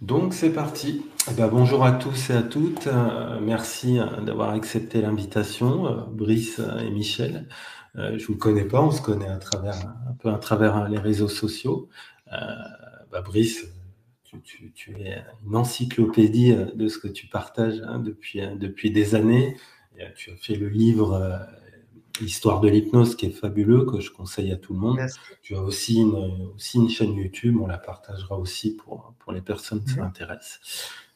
Donc c'est parti. Eh ben, bonjour à tous et à toutes. Merci d'avoir accepté l'invitation, Brice et Michel. Je vous connais pas, on se connaît un peu à travers les réseaux sociaux. Euh, Brice, tu es une encyclopédie de ce que tu partages depuis des années. Et, tu as fait le livre L'histoire de l'hypnose qui est fabuleux, que je conseille à tout le monde. Merci. Tu as aussi une chaîne YouTube, on la partagera aussi pour les personnes que ça Mhm. intéresse.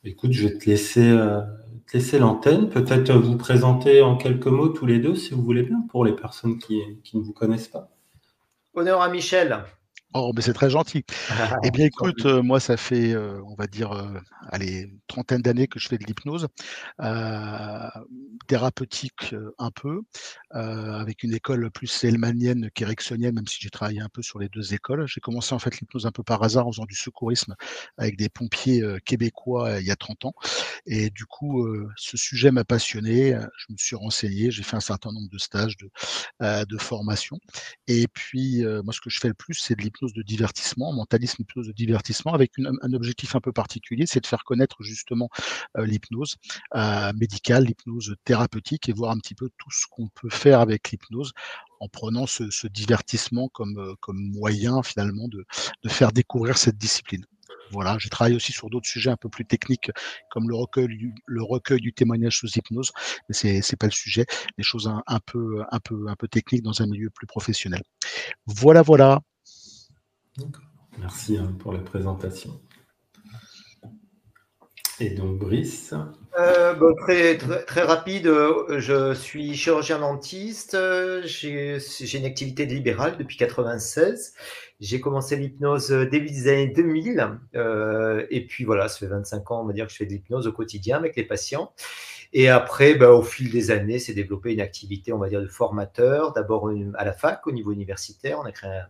Écoute, je vais te laisser l'antenne, peut-être vous présenter en quelques mots tous les deux, si vous voulez bien, pour les personnes qui ne vous connaissent pas. Honneur à Michel. Ah, Oh, mais c'est très gentil. Eh bien, J'en écoute, prie. moi, ça fait, on va dire, allez, une trentaine d'années que je fais de l'hypnose, euh, thérapeutique un peu, avec une école plus hellmanienne qu'éricksonienne, même si j'ai travaillé un peu sur les deux écoles. J'ai commencé en fait l'hypnose un peu par hasard en faisant du secourisme avec des pompiers québécois il y a 30 ans. Et du coup, ce sujet m'a passionné. Je me suis renseigné, j'ai fait un certain nombre de stages, de formation. Et puis, moi, ce que je fais le plus, c'est de l'hypnose de divertissement, mentalisme, hypnose de divertissement, avec un objectif un peu particulier, c'est de faire connaître justement l'hypnose médicale, l'hypnose thérapeutique, et voir un petit peu tout ce qu'on peut faire avec l'hypnose en prenant ce divertissement comme moyen finalement de faire découvrir cette discipline. Voilà, j'ai travaillé aussi sur d'autres sujets un peu plus techniques, comme le recueil du témoignage sous hypnose, mais c'est pas le sujet. Des choses un peu techniques dans un milieu plus professionnel. Voilà, voilà. D'accord. Merci pour la présentation. Et donc, Brice. Très rapide, je suis chirurgien dentiste, j'ai une activité libérale depuis 96. J'ai commencé l'hypnose début des années 2000, et puis voilà, ça fait 25 ans, on va dire, que je fais de l'hypnose au quotidien avec les patients. Et après, au fil des années, c'est développé une activité, on va dire, de formateur. D'abord à la fac, au niveau universitaire, on a créé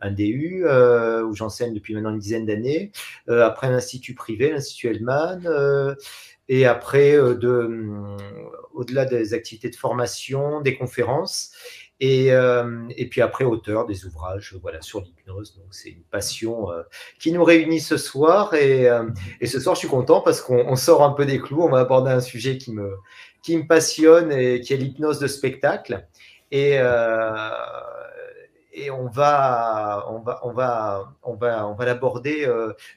un DU où j'enseigne depuis maintenant une dizaine d'années. Après, un institut privé, l'Institut Hellman. Et après, au-delà des activités de formation, des conférences. Et puis après, auteur des ouvrages voilà, sur l'hypnose. Donc, c'est une passion qui nous réunit ce soir. Et ce soir, je suis content parce qu'on sort un peu des clous. On va aborder un sujet qui me passionne et qui est l'hypnose de spectacle. Et, et on va l'aborder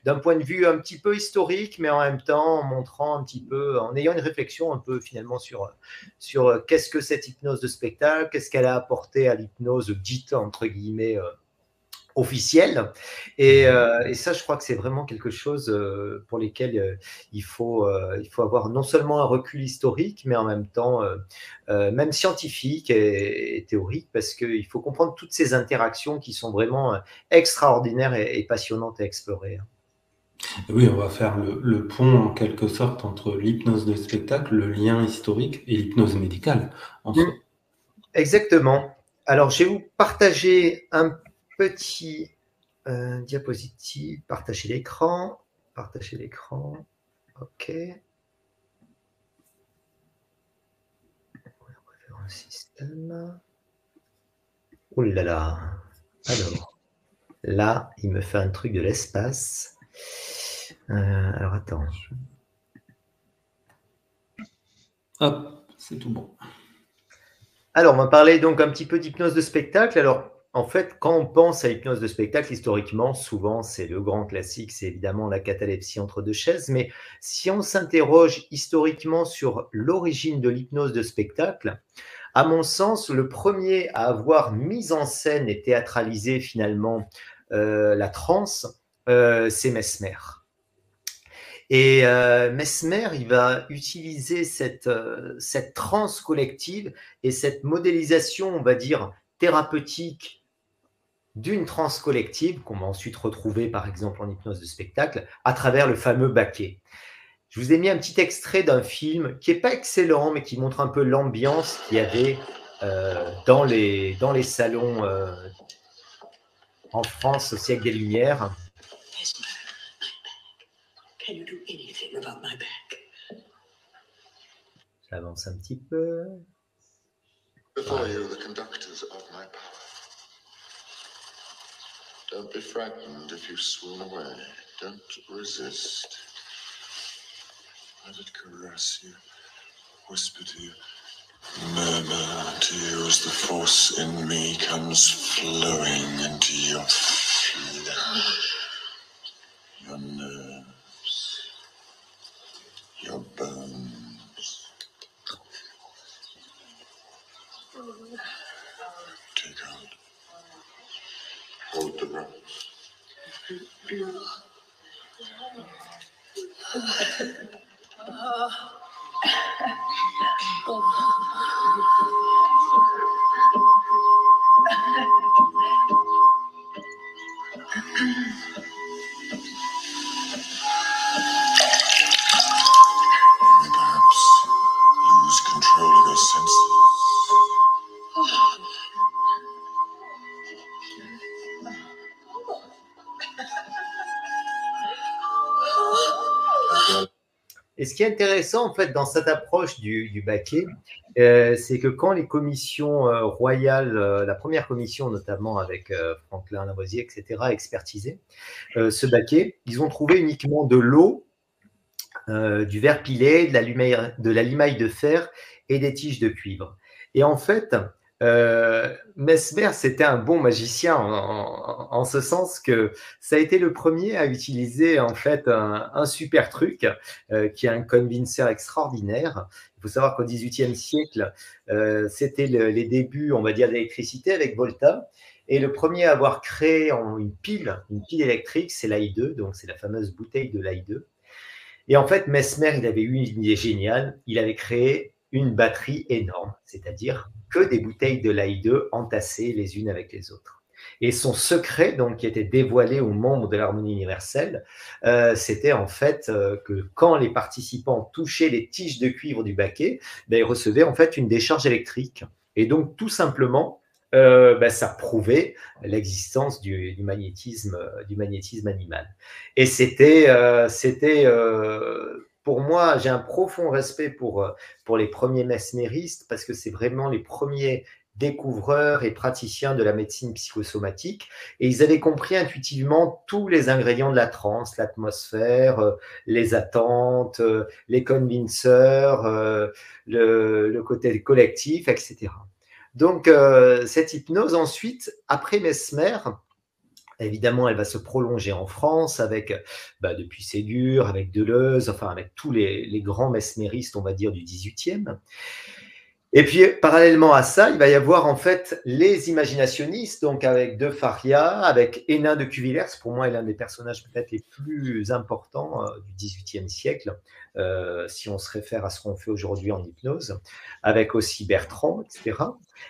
d'un point de vue un petit peu historique, mais en même temps en montrant un petit peu, en ayant une réflexion un peu finalement sur qu'est-ce que cette hypnose de spectacle, qu'est-ce qu'elle a apporté à l'hypnose dite entre guillemets officielle. Et ça, je crois que c'est vraiment quelque chose pour lesquels il faut avoir non seulement un recul historique, mais en même temps même scientifique et théorique, parce qu'il faut comprendre toutes ces interactions qui sont vraiment extraordinaires et passionnantes à explorer. Oui, on va faire le pont en quelque sorte entre l'hypnose de spectacle, le lien historique et l'hypnose médicale en Mm, soi. exactement. Alors, je vais vous partager un petit diapositive, partager l'écran. Partager l'écran. OK. Un système. Oh là là. Alors, là, il me fait un truc de l'espace. Alors, attends. Hop, c'est tout bon. Alors, on va parler donc un petit peu d'hypnose de spectacle. Alors, en fait, quand on pense à hypnose de spectacle, historiquement, souvent, c'est le grand classique, c'est évidemment la catalepsie entre deux chaises. Mais si on s'interroge historiquement sur l'origine de l'hypnose de spectacle, à mon sens, le premier à avoir mis en scène et théâtralisé finalement la transe, c'est Mesmer. Et Mesmer, il va utiliser cette transe collective et cette modélisation, on va dire, thérapeutique d'une transe collective, qu'on va ensuite retrouver par exemple en hypnose de spectacle, à travers le fameux baquet. Je vous ai mis un petit extrait d'un film qui n'est pas excellent, mais qui montre un peu l'ambiance qu'il y avait dans les salons en France au siècle des Lumières. J'avance un petit peu. Before you, the conductors of my power. Don't be frightened if you swoon away. Don't resist. Let it caress you, whisper to you, murmur to you as the force in me comes flowing into your flesh, your nerves, your bones. Take out. Hold the breath. You may perhaps lose control of your senses. Et ce qui est intéressant, en fait, dans cette approche du baquet, c'est que quand les commissions royales, la première commission notamment avec Franklin Lavoisier, etc., expertisé ce baquet, ils ont trouvé uniquement de l'eau, du verre pilé, de la limaille de fer et des tiges de cuivre. Et en fait, Mesmer, c'était un bon magicien en ce sens que ça a été le premier à utiliser en fait un super truc qui est un convinceur extraordinaire. Il faut savoir qu'au XVIIIe siècle, c'était les débuts, on va dire, de l'électricité avec Volta. Et le premier à avoir créé une pile électrique, c'est l'I2, donc c'est la fameuse bouteille de l'I2. Et en fait, Mesmer, il avait eu une idée géniale. Il avait créé une batterie énorme, c'est-à-dire que des bouteilles de l'I2 entassées les unes avec les autres. Et son secret, donc, qui était dévoilé aux membres de l'harmonie universelle, c'était en fait que quand les participants touchaient les tiges de cuivre du baquet, ben, ils recevaient en fait une décharge électrique. Et donc, tout simplement, ben, ça prouvait l'existence du magnétisme animal. Et c'était pour moi, j'ai un profond respect pour les premiers mesméristes parce que c'est vraiment les premiers découvreurs et praticiens de la médecine psychosomatique et ils avaient compris intuitivement tous les ingrédients de la transe, l'atmosphère, les attentes, les convinceurs, le côté collectif, etc. Donc, cette hypnose, ensuite, après Mesmer, évidemment, elle va se prolonger en France avec, depuis Ségur, avec Deleuze, enfin avec tous les grands mesméristes, on va dire, du XVIIIe. Et puis, parallèlement à ça, il va y avoir en fait les imaginationnistes, donc avec De Faria, avec Hénin de Cuvillers, pour moi, est l'un des personnages peut-être les plus importants du XVIIIe siècle, si on se réfère à ce qu'on fait aujourd'hui en hypnose, avec aussi Bertrand, etc.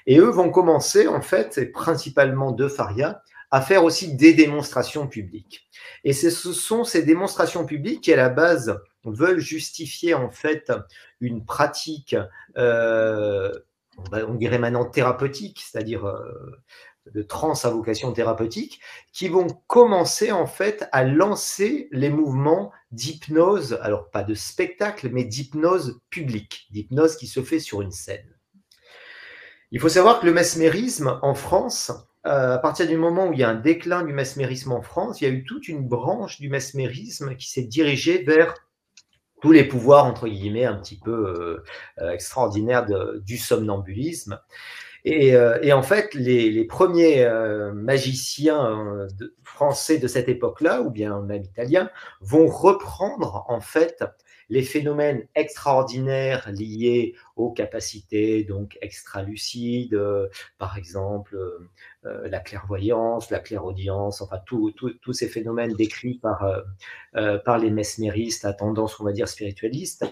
Et eux vont commencer, en fait, et principalement De Faria, à faire aussi des démonstrations publiques. Et ce sont ces démonstrations publiques qui, à la base, veulent justifier en fait une pratique, on dirait maintenant thérapeutique, c'est-à-dire de trance à vocation thérapeutique, qui vont commencer en fait à lancer les mouvements d'hypnose, alors pas de spectacle, mais d'hypnose publique, d'hypnose qui se fait sur une scène. Il faut savoir que le mesmérisme en France, à partir du moment où il y a un déclin du mesmérisme en France, il y a eu toute une branche du mesmérisme qui s'est dirigée vers tous les pouvoirs, entre guillemets, un petit peu extraordinaires du somnambulisme. Et en fait, les premiers magiciens français de cette époque-là, ou bien même italiens, vont reprendre en fait les phénomènes extraordinaires liés aux capacités donc extralucides, par exemple la clairvoyance, la clairaudience, enfin tous ces phénomènes décrits par les mesméristes à tendance, on va dire, spiritualiste.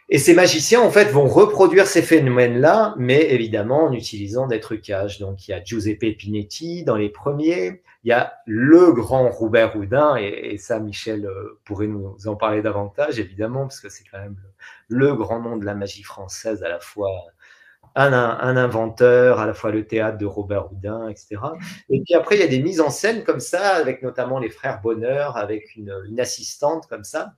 Et ces magiciens, en fait, vont reproduire ces phénomènes-là, mais évidemment en utilisant des trucages. Donc, il y a Giuseppe Pinetti dans les premiers, il y a le grand Robert Houdin, et ça, Michel pourrait nous en parler davantage, évidemment, parce que c'est quand même le grand nom de la magie française, à la fois un inventeur, à la fois le théâtre de Robert Houdin, etc. Et puis après, il y a des mises en scène comme ça, avec notamment les frères Bonheur, avec une assistante comme ça.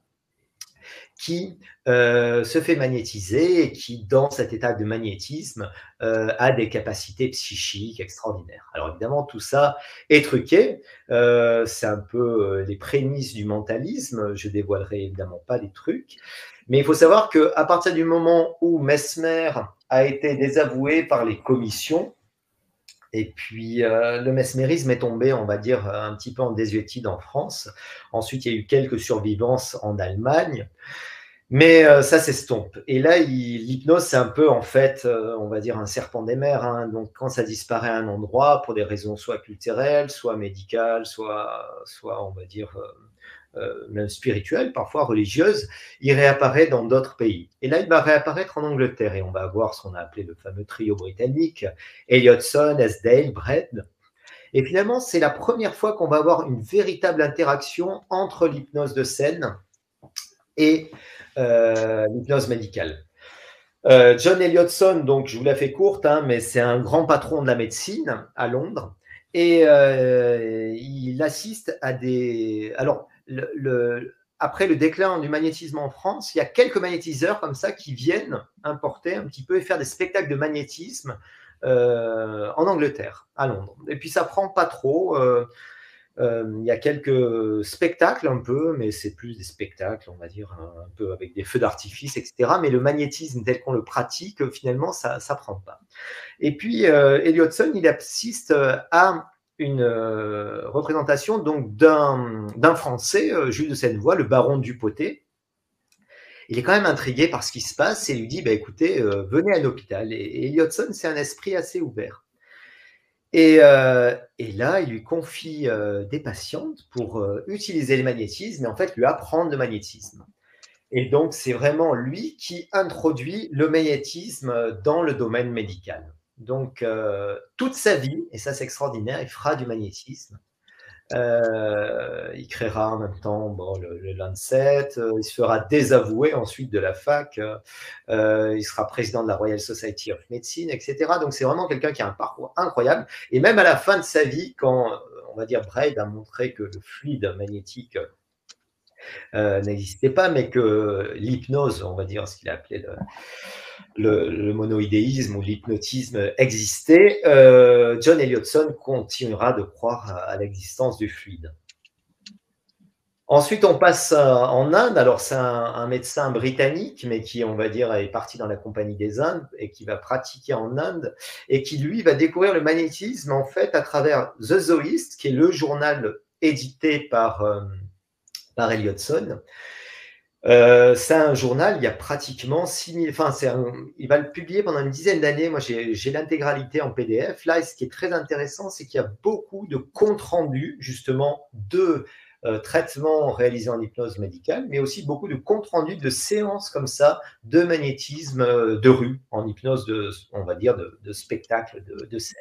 qui se fait magnétiser et qui, dans cet état de magnétisme, a des capacités psychiques extraordinaires. Alors évidemment, tout ça est truqué. C'est un peu les prémices du mentalisme. Je dévoilerai évidemment pas les trucs. Mais il faut savoir qu'à partir du moment où Mesmer a été désavoué par les commissions, et puis le mesmérisme est tombé, on va dire, un petit peu en désuétude en France. Ensuite, il y a eu quelques survivances en Allemagne. Mais ça s'estompe. Et là, l'hypnose, c'est un peu, en fait, on va dire, un serpent des mers. Hein. Donc, quand ça disparaît à un endroit, pour des raisons soit culturelles, soit médicales, soit on va dire, même spirituelles, parfois religieuses, il réapparaît dans d'autres pays. Et là, il va réapparaître en Angleterre. Et on va avoir ce qu'on a appelé le fameux trio britannique, Elliotson, Esdale, Brett. Et finalement, c'est la première fois qu'on va avoir une véritable interaction entre l'hypnose de scène et l'hypnose médicale. John Elliotson, donc je vous la fais courte, hein, mais c'est un grand patron de la médecine à Londres, et il assiste à des... Alors, après le déclin du magnétisme en France, il y a quelques magnétiseurs comme ça qui viennent importer un petit peu et faire des spectacles de magnétisme en Angleterre, à Londres. Et puis ça prend pas trop... il y a quelques spectacles un peu, mais c'est plus des spectacles, on va dire, un peu avec des feux d'artifice, etc. Mais le magnétisme tel qu'on le pratique, finalement, ça ne prend pas. Et puis, Elliotson, il assiste à une représentation donc d'un Français, Jules de Sennevoix, le baron Dupotet. Il est quand même intrigué par ce qui se passe et lui dit, bah, écoutez, venez à l'hôpital. Et Elliotson, c'est un esprit assez ouvert. Et là, il lui confie des patientes pour utiliser le magnétisme et en fait lui apprendre le magnétisme. Et donc, c'est vraiment lui qui introduit le magnétisme dans le domaine médical. Donc, toute sa vie, et ça c'est extraordinaire, il fera du magnétisme. Il créera en même temps le Lancet, il se fera désavouer ensuite de la fac, il sera président de la Royal Society of Medicine, etc. Donc c'est vraiment quelqu'un qui a un parcours incroyable. Et même à la fin de sa vie, quand on va dire Braid a montré que le fluide magnétique n'existait pas, mais que l'hypnose, on va dire ce qu'il a appelé le monoïdéisme ou l'hypnotisme existait, John Elliotson continuera de croire à l'existence du fluide. Ensuite, on passe en Inde. Alors, c'est un médecin britannique, mais qui, on va dire, est parti dans la Compagnie des Indes et qui va pratiquer en Inde et qui, lui, va découvrir le magnétisme, en fait, à travers The Zoist, qui est le journal édité par Elliotson. C'est un journal, il y a pratiquement 6000, il va le publier pendant une dizaine d'années. Moi, j'ai l'intégralité en PDF. Là, ce qui est très intéressant, c'est qu'il y a beaucoup de comptes rendus, justement, de traitements réalisés en hypnose médicale, mais aussi beaucoup de comptes rendus de séances comme ça, de magnétisme de rue, en hypnose on va dire, de spectacle, de scène.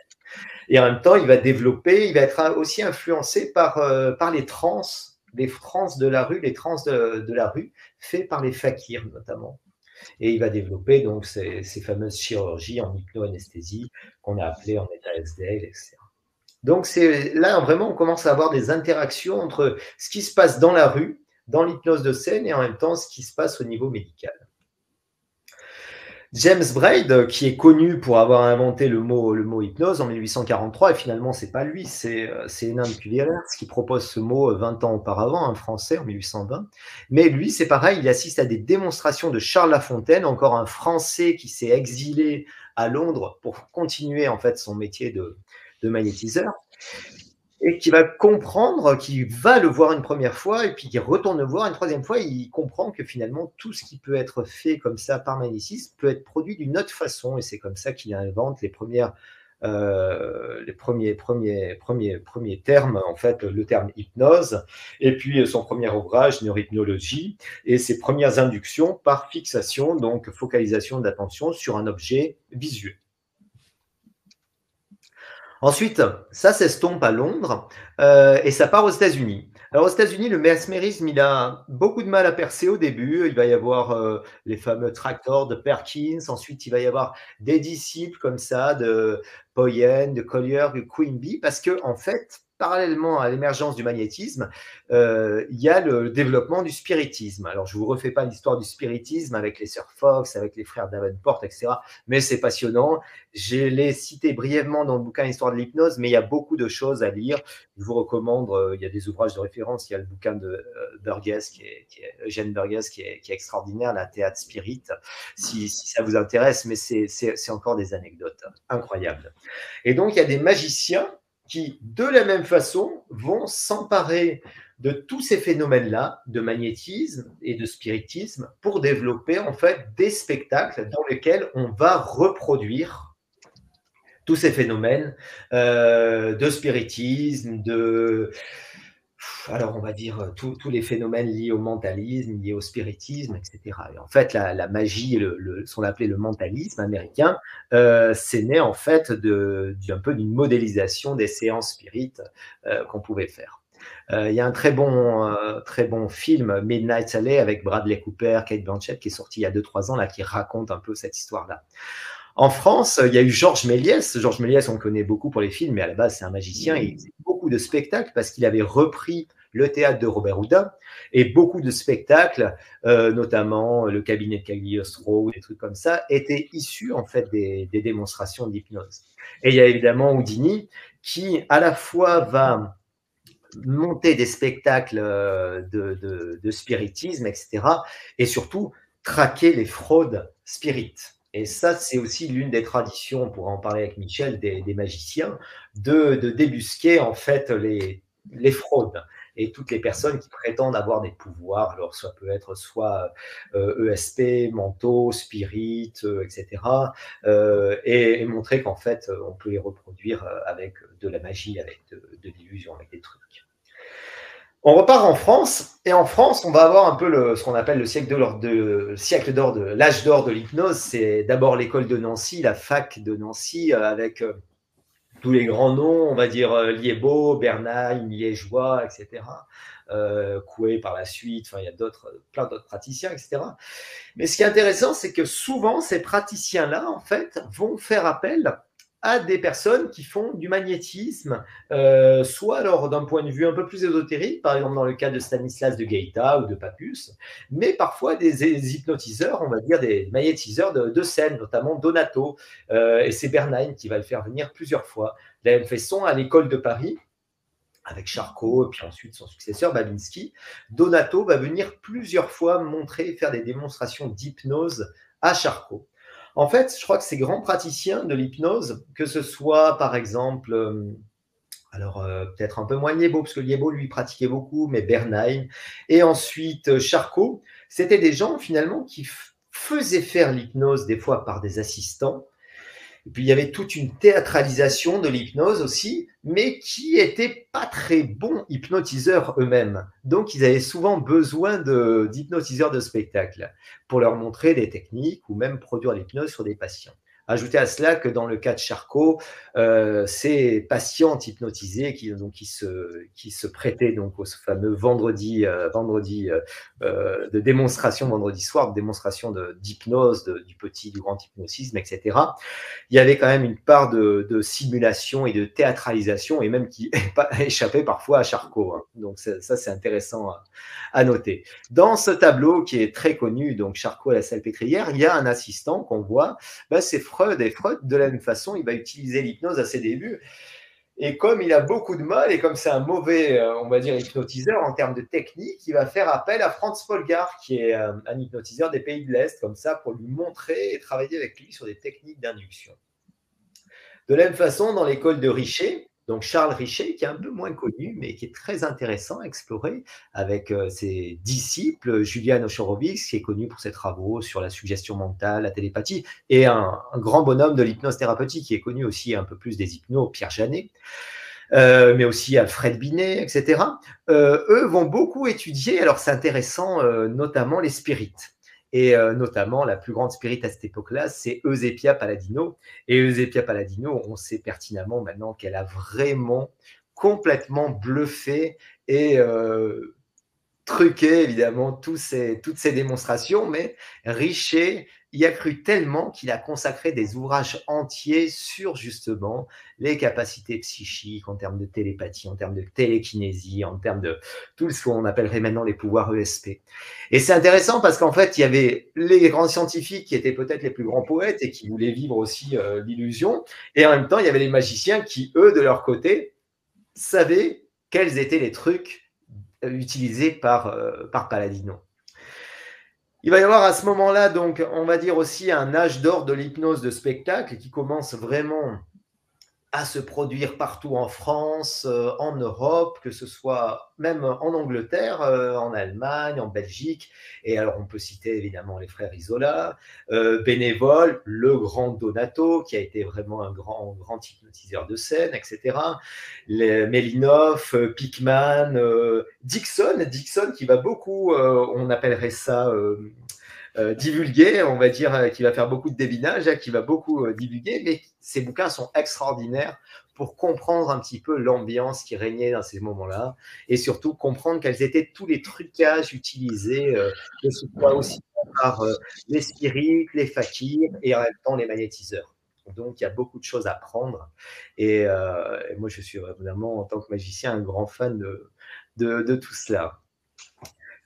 Et en même temps, il va être aussi influencé par les trans de la rue, les trans de la rue, faits par les fakirs notamment. Et il va développer donc ces fameuses chirurgies en hypnoanesthésie qu'on a appelées en état SDL, etc. Donc c'est là vraiment on commence à avoir des interactions entre ce qui se passe dans la rue, dans l'hypnose de scène, et en même temps ce qui se passe au niveau médical. James Braid, qui est connu pour avoir inventé le mot hypnose en 1843, et finalement, c'est pas lui, c'est Hénin de Cuvier-Lers qui propose ce mot 20 ans auparavant, un Français, en 1820. Mais lui, c'est pareil, il assiste à des démonstrations de Charles Lafontaine, encore un Français qui s'est exilé à Londres pour continuer en fait son métier de magnétiseur, et qui va comprendre, qui va le voir une première fois, et puis qui retourne le voir une troisième fois, et il comprend que finalement, tout ce qui peut être fait comme ça par magnétisme peut être produit d'une autre façon, et c'est comme ça qu'il invente les premiers termes, en fait, le terme hypnose, et puis son premier ouvrage, Neurohypnologie, et ses premières inductions par fixation, donc focalisation d'attention sur un objet visuel. Ensuite, ça s'estompe à Londres et ça part aux États-Unis. Alors aux États-Unis, le mesmérisme, il a beaucoup de mal à percer au début. Il va y avoir les fameux tractors de Perkins. Ensuite, il va y avoir des disciples comme ça de Poyen, de Collier, de Quimby, parce que en fait, parallèlement à l'émergence du magnétisme, il y a le développement du spiritisme. Alors, je ne vous refais pas l'histoire du spiritisme avec les sœurs Fox, avec les frères Davenport, etc. Mais c'est passionnant. Je l'ai cité brièvement dans le bouquin Histoire de l'hypnose, mais il y a beaucoup de choses à lire. Je vous recommande, il y a des ouvrages de référence. Il y a le bouquin de Burgess, Eugène Burgess, qui est extraordinaire, la Théâtre Spirit, si ça vous intéresse, mais c'est encore des anecdotes incroyables. Et donc, il y a des magiciens qui, de la même façon, vont s'emparer de tous ces phénomènes-là, de magnétisme et de spiritisme, pour développer en fait des spectacles dans lesquels on va reproduire tous ces phénomènes de spiritisme, alors on va dire tous les phénomènes liés au mentalisme, liés au spiritisme, etc. Et en fait, la magie, ce qu'on appelait le mentalisme américain, c'est né en fait un peu d'une modélisation des séances spirites qu'on pouvait faire. Il y a un très bon film, Midnight Alley, avec Bradley Cooper, Cate Blanchett, qui est sorti il y a 2-3 ans, là, qui raconte un peu cette histoire-là. En France, il y a eu Georges Méliès. Georges Méliès, on le connaît beaucoup pour les films, mais à la base, c'est un magicien. Il faisait beaucoup de spectacles parce qu'il avait repris le théâtre de Robert Houdin et beaucoup de spectacles, notamment le cabinet de Cagliostro, des trucs comme ça, étaient issus en fait des démonstrations d'hypnose. Et il y a évidemment Houdini qui, à la fois, va monter des spectacles de spiritisme, etc. Et surtout, traquer les fraudes spirites. Et ça, c'est aussi l'une des traditions, on pourra en parler avec Michel, des magiciens, de débusquer en fait les fraudes et toutes les personnes qui prétendent avoir des pouvoirs. Alors, ça peut être soit ESP, mentaux, spirit, etc. Et montrer qu'en fait, on peut les reproduire avec de la magie, avec de l'illusion, avec des trucs. On repart en France, et en France, on va avoir un peu ce qu'on appelle le siècle d'or, l'âge d'or de l'hypnose. C'est d'abord l'école de Nancy, la fac de Nancy, avec tous les grands noms, on va dire Liébaud, Bernheim, Liégeois, etc. Coué par la suite, enfin, il y a plein d'autres praticiens, etc. Mais ce qui est intéressant, c'est que souvent, ces praticiens-là, en fait, vont faire appel à des personnes qui font du magnétisme, soit alors d'un point de vue un peu plus ésotérique, par exemple dans le cas de Stanislas de Gaïta ou de Papus, mais parfois des hypnotiseurs, on va dire des magnétiseurs de scène, notamment Donato, et c'est Bernheim qui va le faire venir plusieurs fois. Il a fait son à l'école de Paris, avec Charcot, et puis ensuite son successeur, Babinski. Donato va venir plusieurs fois montrer, faire des démonstrations d'hypnose à Charcot. En fait, je crois que ces grands praticiens de l'hypnose, que ce soit par exemple, peut-être un peu moins Liébaud, parce que Liébaud, lui, pratiquait beaucoup, mais Bernheim, et ensuite Charcot, c'était des gens finalement qui faisaient faire l'hypnose des fois par des assistants. Et puis, il y avait toute une théâtralisation de l'hypnose aussi, mais qui n'étaient pas très bons hypnotiseurs eux-mêmes. Donc, ils avaient souvent besoin d'hypnotiseurs de spectacle pour leur montrer des techniques ou même produire l'hypnose sur des patients. Ajoutez à cela que dans le cas de Charcot, ces patientes hypnotisées qui se prêtaient donc au fameux vendredi de démonstration, vendredi soir, de démonstration d'hypnose, du grand hypnosisme, etc. Il y avait quand même une part de simulation et de théâtralisation, et même qui échappait parfois à Charcot. Hein. Donc ça c'est intéressant à noter. Dans ce tableau qui est très connu, donc Charcot à la Salpêtrière, il y a un assistant qu'on voit, c'est Freud, et Freud, de la même façon, il va utiliser l'hypnose à ses débuts. Et comme il a beaucoup de mal, et comme c'est un mauvais, on va dire, hypnotiseur en termes de technique, il va faire appel à Franz Polgar, qui est un hypnotiseur des pays de l'Est, comme ça, pour lui montrer et travailler avec lui sur des techniques d'induction. De la même façon, dans l'école de Richer, donc Charles Richer, qui est un peu moins connu, mais qui est très intéressant à explorer avec ses disciples, Julian Ochorowicz, qui est connu pour ses travaux sur la suggestion mentale, la télépathie, et un grand bonhomme de l'hypnose thérapeutique, qui est connu aussi un peu plus des hypnos, Pierre Janet, mais aussi Alfred Binet, etc. Eux vont beaucoup étudier, alors c'est intéressant, notamment les spirites. Et notamment, la plus grande spirit à cette époque-là, c'est Eusebia Palladino. Et Eusebia Palladino, on sait pertinemment maintenant qu'elle a vraiment complètement bluffé et truqué, évidemment, toutes ces démonstrations. Mais Richer il a cru tellement qu'il a consacré des ouvrages entiers sur justement les capacités psychiques en termes de télépathie, en termes de télékinésie, en termes de tout ce qu'on appellerait maintenant les pouvoirs ESP. Et c'est intéressant parce qu'en fait, il y avait les grands scientifiques qui étaient peut-être les plus grands poètes et qui voulaient vivre aussi l'illusion. Et en même temps, il y avait les magiciens qui, eux, de leur côté, savaient quels étaient les trucs utilisés par Palladino. Il va y avoir à ce moment-là, donc, on va dire aussi un âge d'or de l'hypnose de spectacle qui commence vraiment à se produire partout en France, en Europe, que ce soit même en Angleterre, en Allemagne, en Belgique. Et alors, on peut citer évidemment les frères Isola, Bénévole, le grand Donato, qui a été vraiment un grand hypnotiseur de scène, etc. Melinov, Pickman, Dixon qui va beaucoup, on appellerait ça divulguer, on va dire, qui va faire beaucoup de dévinage, qui va beaucoup divulguer, mais ces bouquins sont extraordinaires pour comprendre un petit peu l'ambiance qui régnait dans ces moments-là et surtout comprendre quels étaient tous les trucages utilisés, que ce soit aussi par les spirites, les fakirs et en même temps les magnétiseurs. Donc, il y a beaucoup de choses à prendre. Et moi, je suis vraiment, en tant que magicien, un grand fan de tout cela.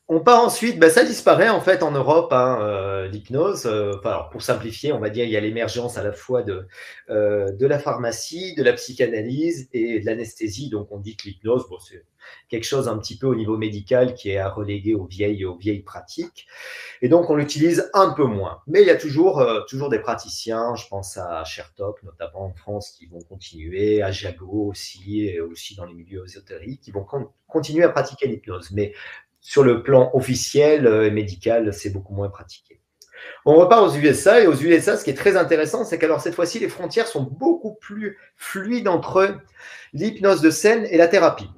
On part ensuite, ça disparaît en fait en Europe, l'hypnose. Alors, pour simplifier, on va dire il y a l'émergence à la fois de la pharmacie, de la psychanalyse et de l'anesthésie. Donc, on dit que l'hypnose, c'est quelque chose un petit peu au niveau médical qui est à reléguer aux vieilles pratiques. Et donc, on l'utilise un peu moins. Mais il y a toujours des praticiens, je pense à Chertok, notamment en France, qui vont continuer, à Jagot aussi, et aussi dans les milieux ésotériques, qui vont continuer à pratiquer l'hypnose. Mais sur le plan officiel et médical, c'est beaucoup moins pratiqué. On repart aux USA, et aux USA, ce qui est très intéressant, c'est qu'alors cette fois-ci, les frontières sont beaucoup plus fluides entre l'hypnose de scène et la thérapie.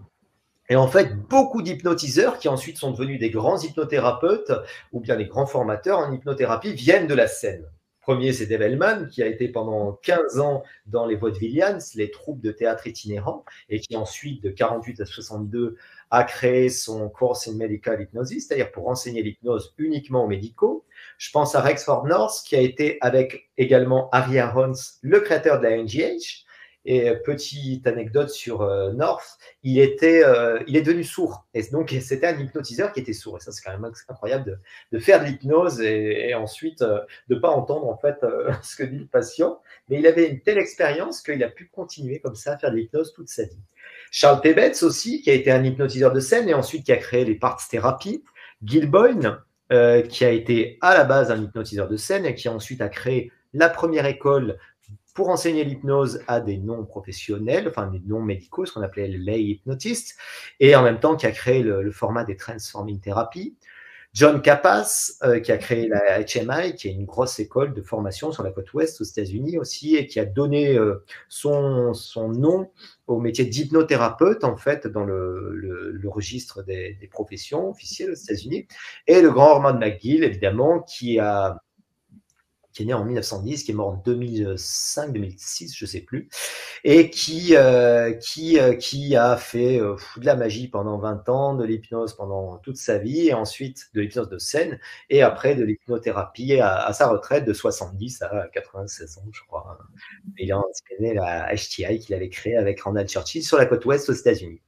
Et en fait, beaucoup d'hypnotiseurs qui ensuite sont devenus des grands hypnothérapeutes ou bien des grands formateurs en hypnothérapie viennent de la scène. Premier, c'est Dave Hellman, qui a été pendant 15 ans dans les Vaudevillians, les troupes de théâtre itinérants, et qui ensuite, de 48 à 62, a créé son Course in Medical Hypnosis, c'est-à-dire pour enseigner l'hypnose uniquement aux médicaux. Je pense à Rexford North, qui a été avec également Harry Arons, le créateur de la NGH. Et petite anecdote sur North, il est devenu sourd. Et donc, c'était un hypnotiseur qui était sourd. Et ça, c'est quand même incroyable de faire de l'hypnose et ensuite de ne pas entendre en fait ce que dit le patient. Mais il avait une telle expérience qu'il a pu continuer comme ça à faire de l'hypnose toute sa vie. Charles Tebetz aussi, qui a été un hypnotiseur de scène et ensuite qui a créé les Parts Therapy. Gil Boyne, qui a été à la base un hypnotiseur de scène et qui ensuite a créé la première école pour enseigner l'hypnose à des non-professionnels, enfin des non-médicaux, ce qu'on appelait les lay hypnotistes, et en même temps qui a créé le format des Transforming Therapy. John Kappas, qui a créé la HMI, qui est une grosse école de formation sur la côte ouest aux États-Unis aussi, et qui a donné son nom au métier d'hypnothérapeute, en fait, dans le registre des professions officielles aux États-Unis. Et le grand Ormond McGill, évidemment, qui est né en 1910, qui est mort en 2005, 2006, je ne sais plus, et qui a fait de la magie pendant 20 ans, de l'hypnose pendant toute sa vie, et ensuite de l'hypnose de scène, et après de l'hypnothérapie à sa retraite de 70 à 96 ans, je crois. Il a enseigné la HTI qu'il avait créée avec Randall Churchill sur la côte ouest aux États-Unis.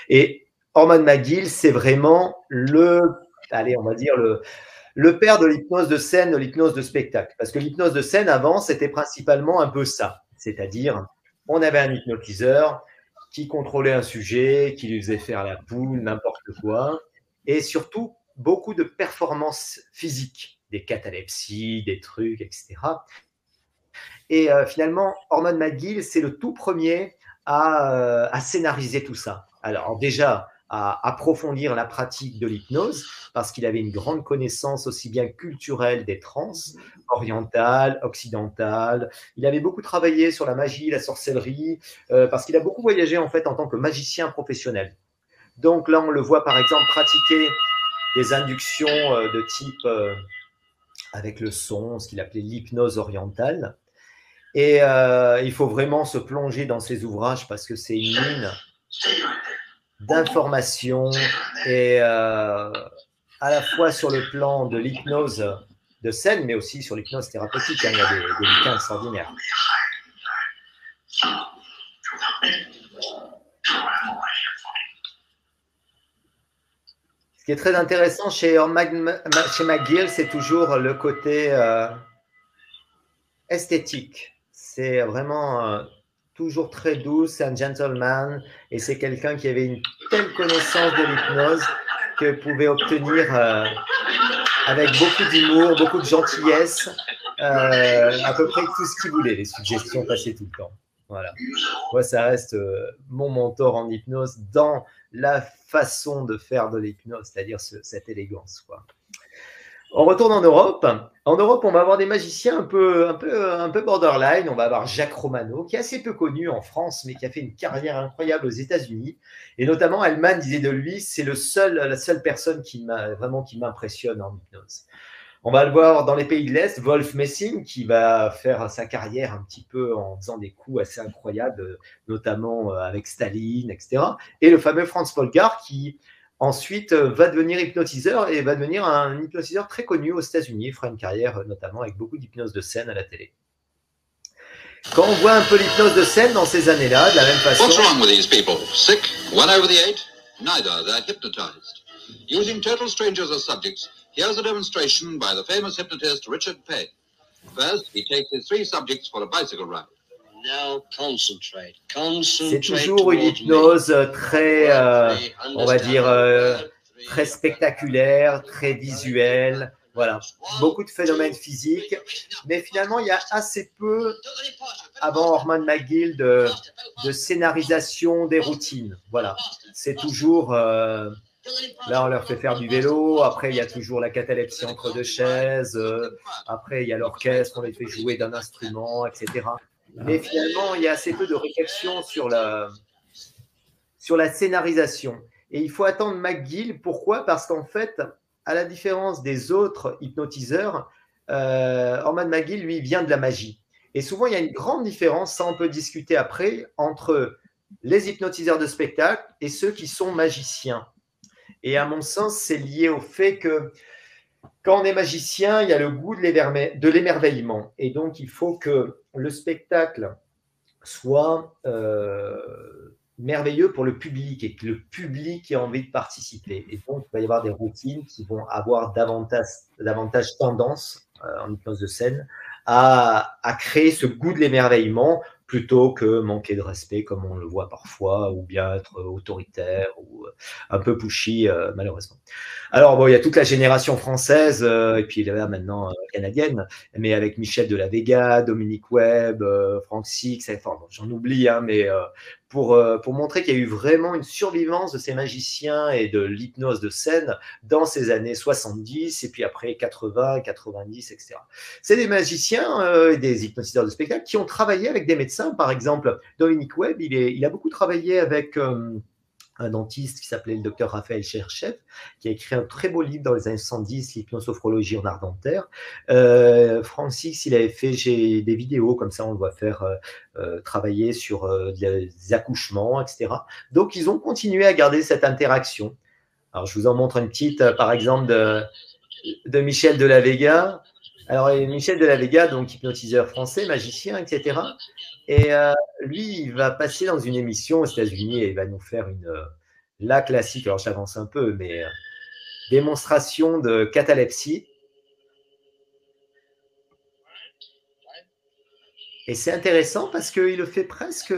Et Ormond McGill, c'est vraiment on va dire le père de l'hypnose de scène, de l'hypnose de spectacle. Parce que l'hypnose de scène, avant, c'était principalement un peu ça. C'est-à-dire, on avait un hypnotiseur qui contrôlait un sujet, qui lui faisait faire la poule, n'importe quoi. Et surtout, beaucoup de performances physiques, des catalepsies, des trucs, etc. Et finalement, Ormond McGill, c'est le tout premier à scénariser tout ça. Alors déjà, à approfondir la pratique de l'hypnose, parce qu'il avait une grande connaissance aussi bien culturelle des trans, orientales, occidentales. Il avait beaucoup travaillé sur la magie, la sorcellerie, parce qu'il a beaucoup voyagé en fait en tant que magicien professionnel. Donc là, on le voit par exemple pratiquer des inductions de type avec le son, ce qu'il appelait l'hypnose orientale. Et il faut vraiment se plonger dans ces ouvrages parce que c'est une mine d'informations et à la fois sur le plan de l'hypnose de scène, mais aussi sur l'hypnose thérapeutique. Hein. Il y a des bouquins extraordinaires. Ce qui est très intéressant chez McGill, c'est toujours le côté esthétique. C'est vraiment toujours très doux, c'est un gentleman, et c'est quelqu'un qui avait une telle connaissance de l'hypnose que pouvait obtenir avec beaucoup d'humour, beaucoup de gentillesse, à peu près tout ce qu'il voulait. Les suggestions passaient tout le temps. Voilà. Moi, ça reste mon mentor en hypnose dans la façon de faire de l'hypnose, c'est-à-dire cette élégance, quoi. On retourne en Europe. En Europe, on va avoir des magiciens un peu borderline. On va avoir Jacques Romano, qui est assez peu connu en France, mais qui a fait une carrière incroyable aux États-Unis. Et notamment, Hellman disait de lui, c'est la seule personne qui m'impressionne en hypnose. On va le voir dans les pays de l'Est, Wolf Messing, qui va faire sa carrière un petit peu en faisant des coups assez incroyables, notamment avec Staline, etc. Et le fameux Franz Polgar, qui ensuite va devenir hypnotiseur et va devenir un hypnotiseur très connu aux États-Unis. Il fera une carrière notamment avec beaucoup d'hypnose de scène à la télé. Quand on voit un peu l'hypnose de scène dans ces années-là, de la même façon. What's wrong with these people? Sick? One over the eight? Neither. They're hypnotized. Using total strangers as subjects, here's a demonstration by the famous hypnotist Richard Payne. First, he takes his 3 subjects for a bicycle ride. Now concentrate. C'est toujours une hypnose très, on va dire, très spectaculaire, très visuelle. Voilà, beaucoup de phénomènes physiques, mais finalement, il y a assez peu, avant Orman McGill, de scénarisation des routines. Voilà, c'est toujours, là, on leur fait faire du vélo, après, il y a toujours la catalepsie entre 2 chaises, après, il y a l'orchestre, on les fait jouer d'un instrument, etc. Mais finalement, il y a assez peu de réflexion sur la scénarisation. Et il faut attendre McGill. Pourquoi? Parce qu'en fait, à la différence des autres hypnotiseurs, Orman McGill, lui, vient de la magie. Et souvent, il y a une grande différence, ça on peut discuter après, entre les hypnotiseurs de spectacle et ceux qui sont magiciens. Et à mon sens, c'est lié au fait que quand on est magicien, il y a le goût de l'émerveillement. Et donc, il faut que le spectacle soit merveilleux pour le public et que le public ait envie de participer. Et donc, il va y avoir des routines qui vont avoir davantage tendance, en hypnose de scène, à créer ce goût de l'émerveillement plutôt que manquer de respect, comme on le voit parfois, ou bien être autoritaire ou un peu pushy, malheureusement. Alors, bon, il y a toute la génération française, et puis là, maintenant canadienne, mais avec Michel de la Vega, Dominique Webb, Frank Six, enfin, bon, j'en oublie, hein, mais pour montrer qu'il y a eu vraiment une survivance de ces magiciens et de l'hypnose de scène dans ces années 70, et puis après 80, 90, etc. C'est des magiciens et des hypnotiseurs de spectacle qui ont travaillé avec des médecins. Par exemple, Dominique Webb, il a beaucoup travaillé avec un dentiste qui s'appelait le docteur Raphaël Cherchev, qui a écrit un très beau livre dans les années 70, l'hypnosophrologie en art dentaire. Francis, il avait fait des vidéos comme ça, on le voit faire travailler sur des accouchements, etc. Donc, ils ont continué à garder cette interaction. Alors, je vous en montre une petite, par exemple, de Michel de la Vega. Alors, Michel de la Vega, donc hypnotiseur français, magicien, etc. Et lui, il va passer dans une émission aux États-Unis et il va nous faire la classique, alors j'avance un peu, mais démonstration de catalepsie. Et c'est intéressant parce qu'il le fait presque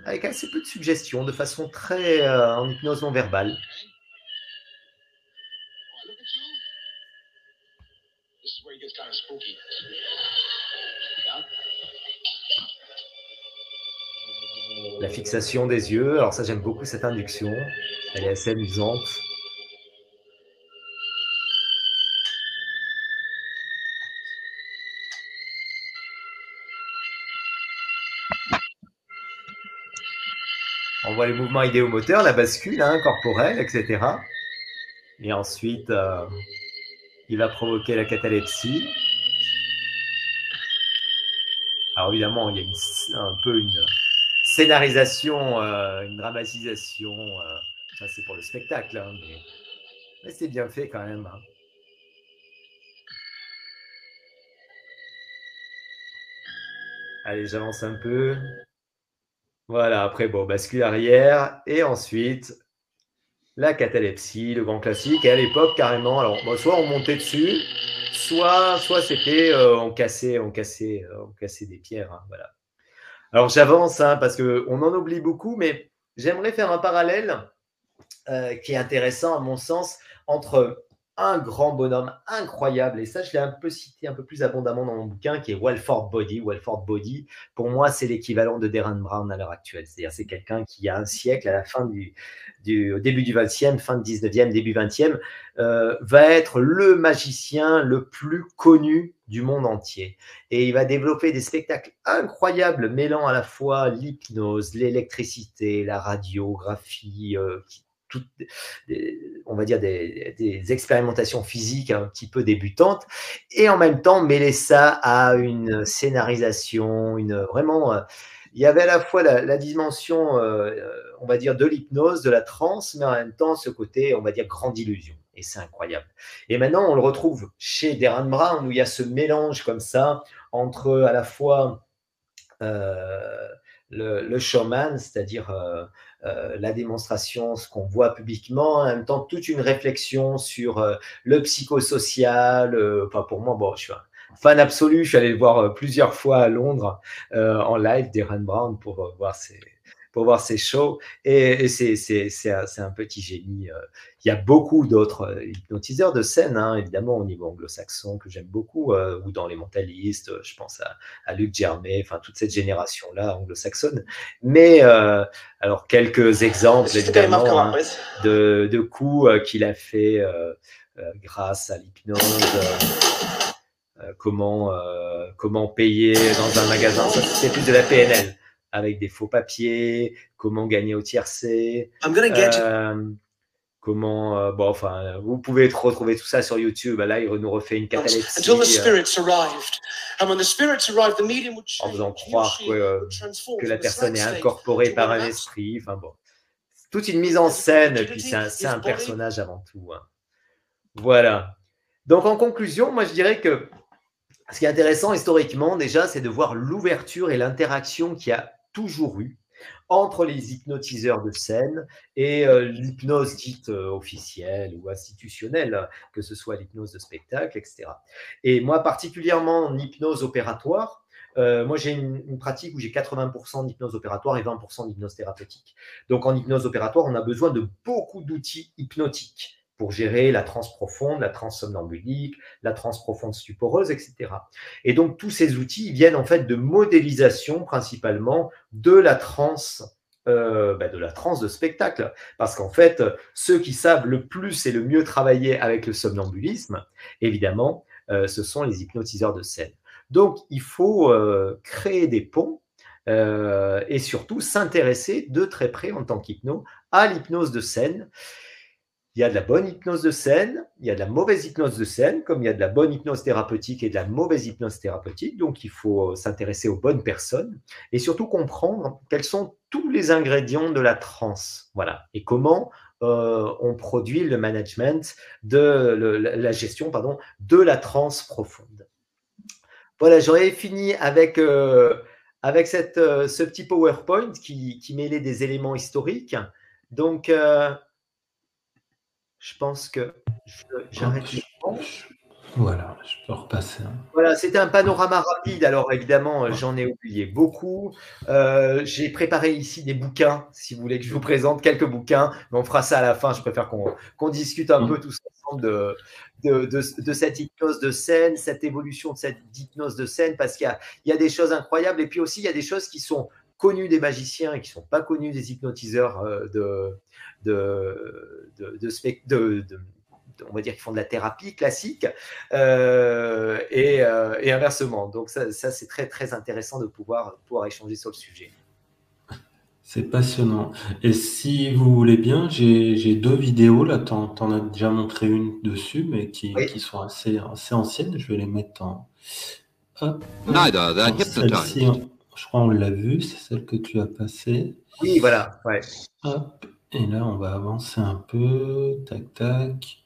avec assez peu de suggestions, de façon très en hypnose non verbale. La fixation des yeux, alors ça j'aime beaucoup cette induction, elle est assez amusante. On voit les mouvements idéomoteurs, la bascule corporelle, etc. Et ensuite, il va provoquer la catalepsie. Alors évidemment, il y a un peu une scénarisation, une dramatisation. Ça, c'est pour le spectacle, mais c'est bien fait quand même. Allez, j'avance un peu. Voilà, après, bon, bascule arrière. Et ensuite, la catalepsie, le grand classique. Et à l'époque, carrément, alors, bon, soit on montait dessus, soit c'était on cassait des pierres. Hein, voilà. Alors, j'avance hein, parce qu'on en oublie beaucoup, mais j'aimerais faire un parallèle qui est intéressant, à mon sens, entre un grand bonhomme incroyable, et ça, je l'ai un peu cité un peu plus abondamment dans mon bouquin, qui est Walford Body. Walford Body, pour moi, c'est l'équivalent de Derren Brown à l'heure actuelle. C'est-à-dire, c'est quelqu'un qui, il y a un siècle, à la fin au début du 20e, fin du 19e, début 20e, va être le magicien le plus connu du monde entier. Et il va développer des spectacles incroyables, mêlant à la fois l'hypnose, l'électricité, la radiographie, toutes, on va dire des expérimentations physiques un petit peu débutantes, et en même temps mêler ça à une scénarisation, vraiment, il y avait à la fois la dimension, on va dire, de l'hypnose, de la transe, mais en même temps ce côté, on va dire, grande illusion. Et c'est incroyable. Et maintenant, on le retrouve chez Derren Brown, où il y a ce mélange comme ça entre à la fois le showman, c'est-à-dire la démonstration, ce qu'on voit publiquement, en même temps toute une réflexion sur le psychosocial. Enfin, pour moi, bon, je suis un fan absolu. Je suis allé le voir plusieurs fois à Londres en live, Derren Brown, pour voir ses shows. Et c'est un petit génie. Il y a beaucoup d'autres hypnotiseurs de scène, hein, évidemment, au niveau anglo-saxon, que j'aime beaucoup, ou dans les mentalistes. Je pense à Luc Germain, enfin, toute cette génération-là anglo-saxonne. Mais alors, quelques exemples, évidemment, hein, de coups qu'il a fait grâce à l'hypnose. Comment payer dans un magasin, ça c'est plus de la PNL, avec des faux papiers, comment gagner au tiercé, comment, bon, enfin, vous pouvez retrouver tout ça sur YouTube. Là, il nous refait une catalepsie en faisant croire que la personne est incorporée par un esprit. Enfin bon, toute une mise en scène, et puis c'est un personnage avant tout. Hein. Voilà. Donc en conclusion, moi je dirais que ce qui est intéressant historiquement déjà, c'est de voir l'ouverture et l'interaction qu'il y a toujours eu entre les hypnotiseurs de scène et l'hypnose dite officielle ou institutionnelle, que ce soit l'hypnose de spectacle, etc. Et moi, particulièrement en hypnose opératoire, moi j'ai une pratique où j'ai 80% d'hypnose opératoire et 20% d'hypnose thérapeutique. Donc en hypnose opératoire, on a besoin de beaucoup d'outils hypnotiques pour gérer la transe profonde, la transe somnambulique, la transe profonde stuporeuse, etc. Et donc tous ces outils viennent en fait de modélisation principalement de la transe de spectacle. Parce qu'en fait, ceux qui savent le plus et le mieux travailler avec le somnambulisme, évidemment, ce sont les hypnotiseurs de scène. Donc, il faut créer des ponts et surtout s'intéresser de très près en tant qu'hypno à l'hypnose de scène. Il y a de la bonne hypnose de scène, il y a de la mauvaise hypnose de scène, comme il y a de la bonne hypnose thérapeutique et de la mauvaise hypnose thérapeutique. Donc, il faut s'intéresser aux bonnes personnes et surtout comprendre quels sont tous les ingrédients de la transe. Voilà. Et comment on produit le management, la gestion de la transe profonde. Voilà, j'aurais fini avec ce petit PowerPoint qui mêlait des éléments historiques. Donc, je pense que j'arrête l'écran. Voilà, je peux repasser. Voilà, c'était un panorama rapide. Alors évidemment, j'en ai oublié beaucoup. J'ai préparé ici des bouquins, si vous voulez que je vous présente quelques bouquins, mais on fera ça à la fin. Je préfère qu'on discute un peu tous ensemble de cette hypnose de scène, cette évolution de cette hypnose de scène, parce qu'il y a des choses incroyables. Et puis aussi, il y a des choses qui sont connues des magiciens et qui ne sont pas connues des hypnotiseurs on va dire, qui font de la thérapie classique et inversement. Donc ça c'est très, très intéressant de pouvoir échanger sur le sujet. C'est passionnant. Et si vous voulez bien, j'ai 2 vidéos, là, t'en as déjà montré une dessus, mais qui sont assez anciennes. Je vais les mettre en... Hop. Celle-ci, je crois on l'a vue, c'est celle que tu as passée. Oui, voilà. Ouais. Hop. Et là, on va avancer un peu. Tac, tac.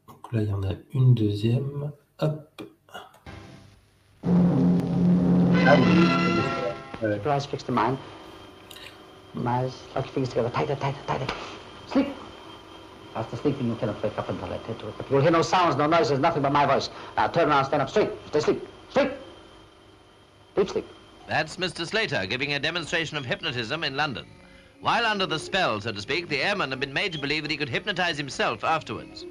Donc là, il y en a une deuxième. Hop. Ouais. Your eyes fixed to mine. My eyes, lock your fingers together. Tighter, tighter, tighter. Sleep. Fast asleep and you cannot wake up until I tell to it. But you'll hear no sounds, no noises, nothing but my voice. Now turn around, stand up straight. Stay asleep. Sleep. Deep sleep. That's Mr. Slater giving a demonstration of hypnotism in London. While under the spell, so to speak, the airman had been made to believe that he could hypnotize himself afterwards.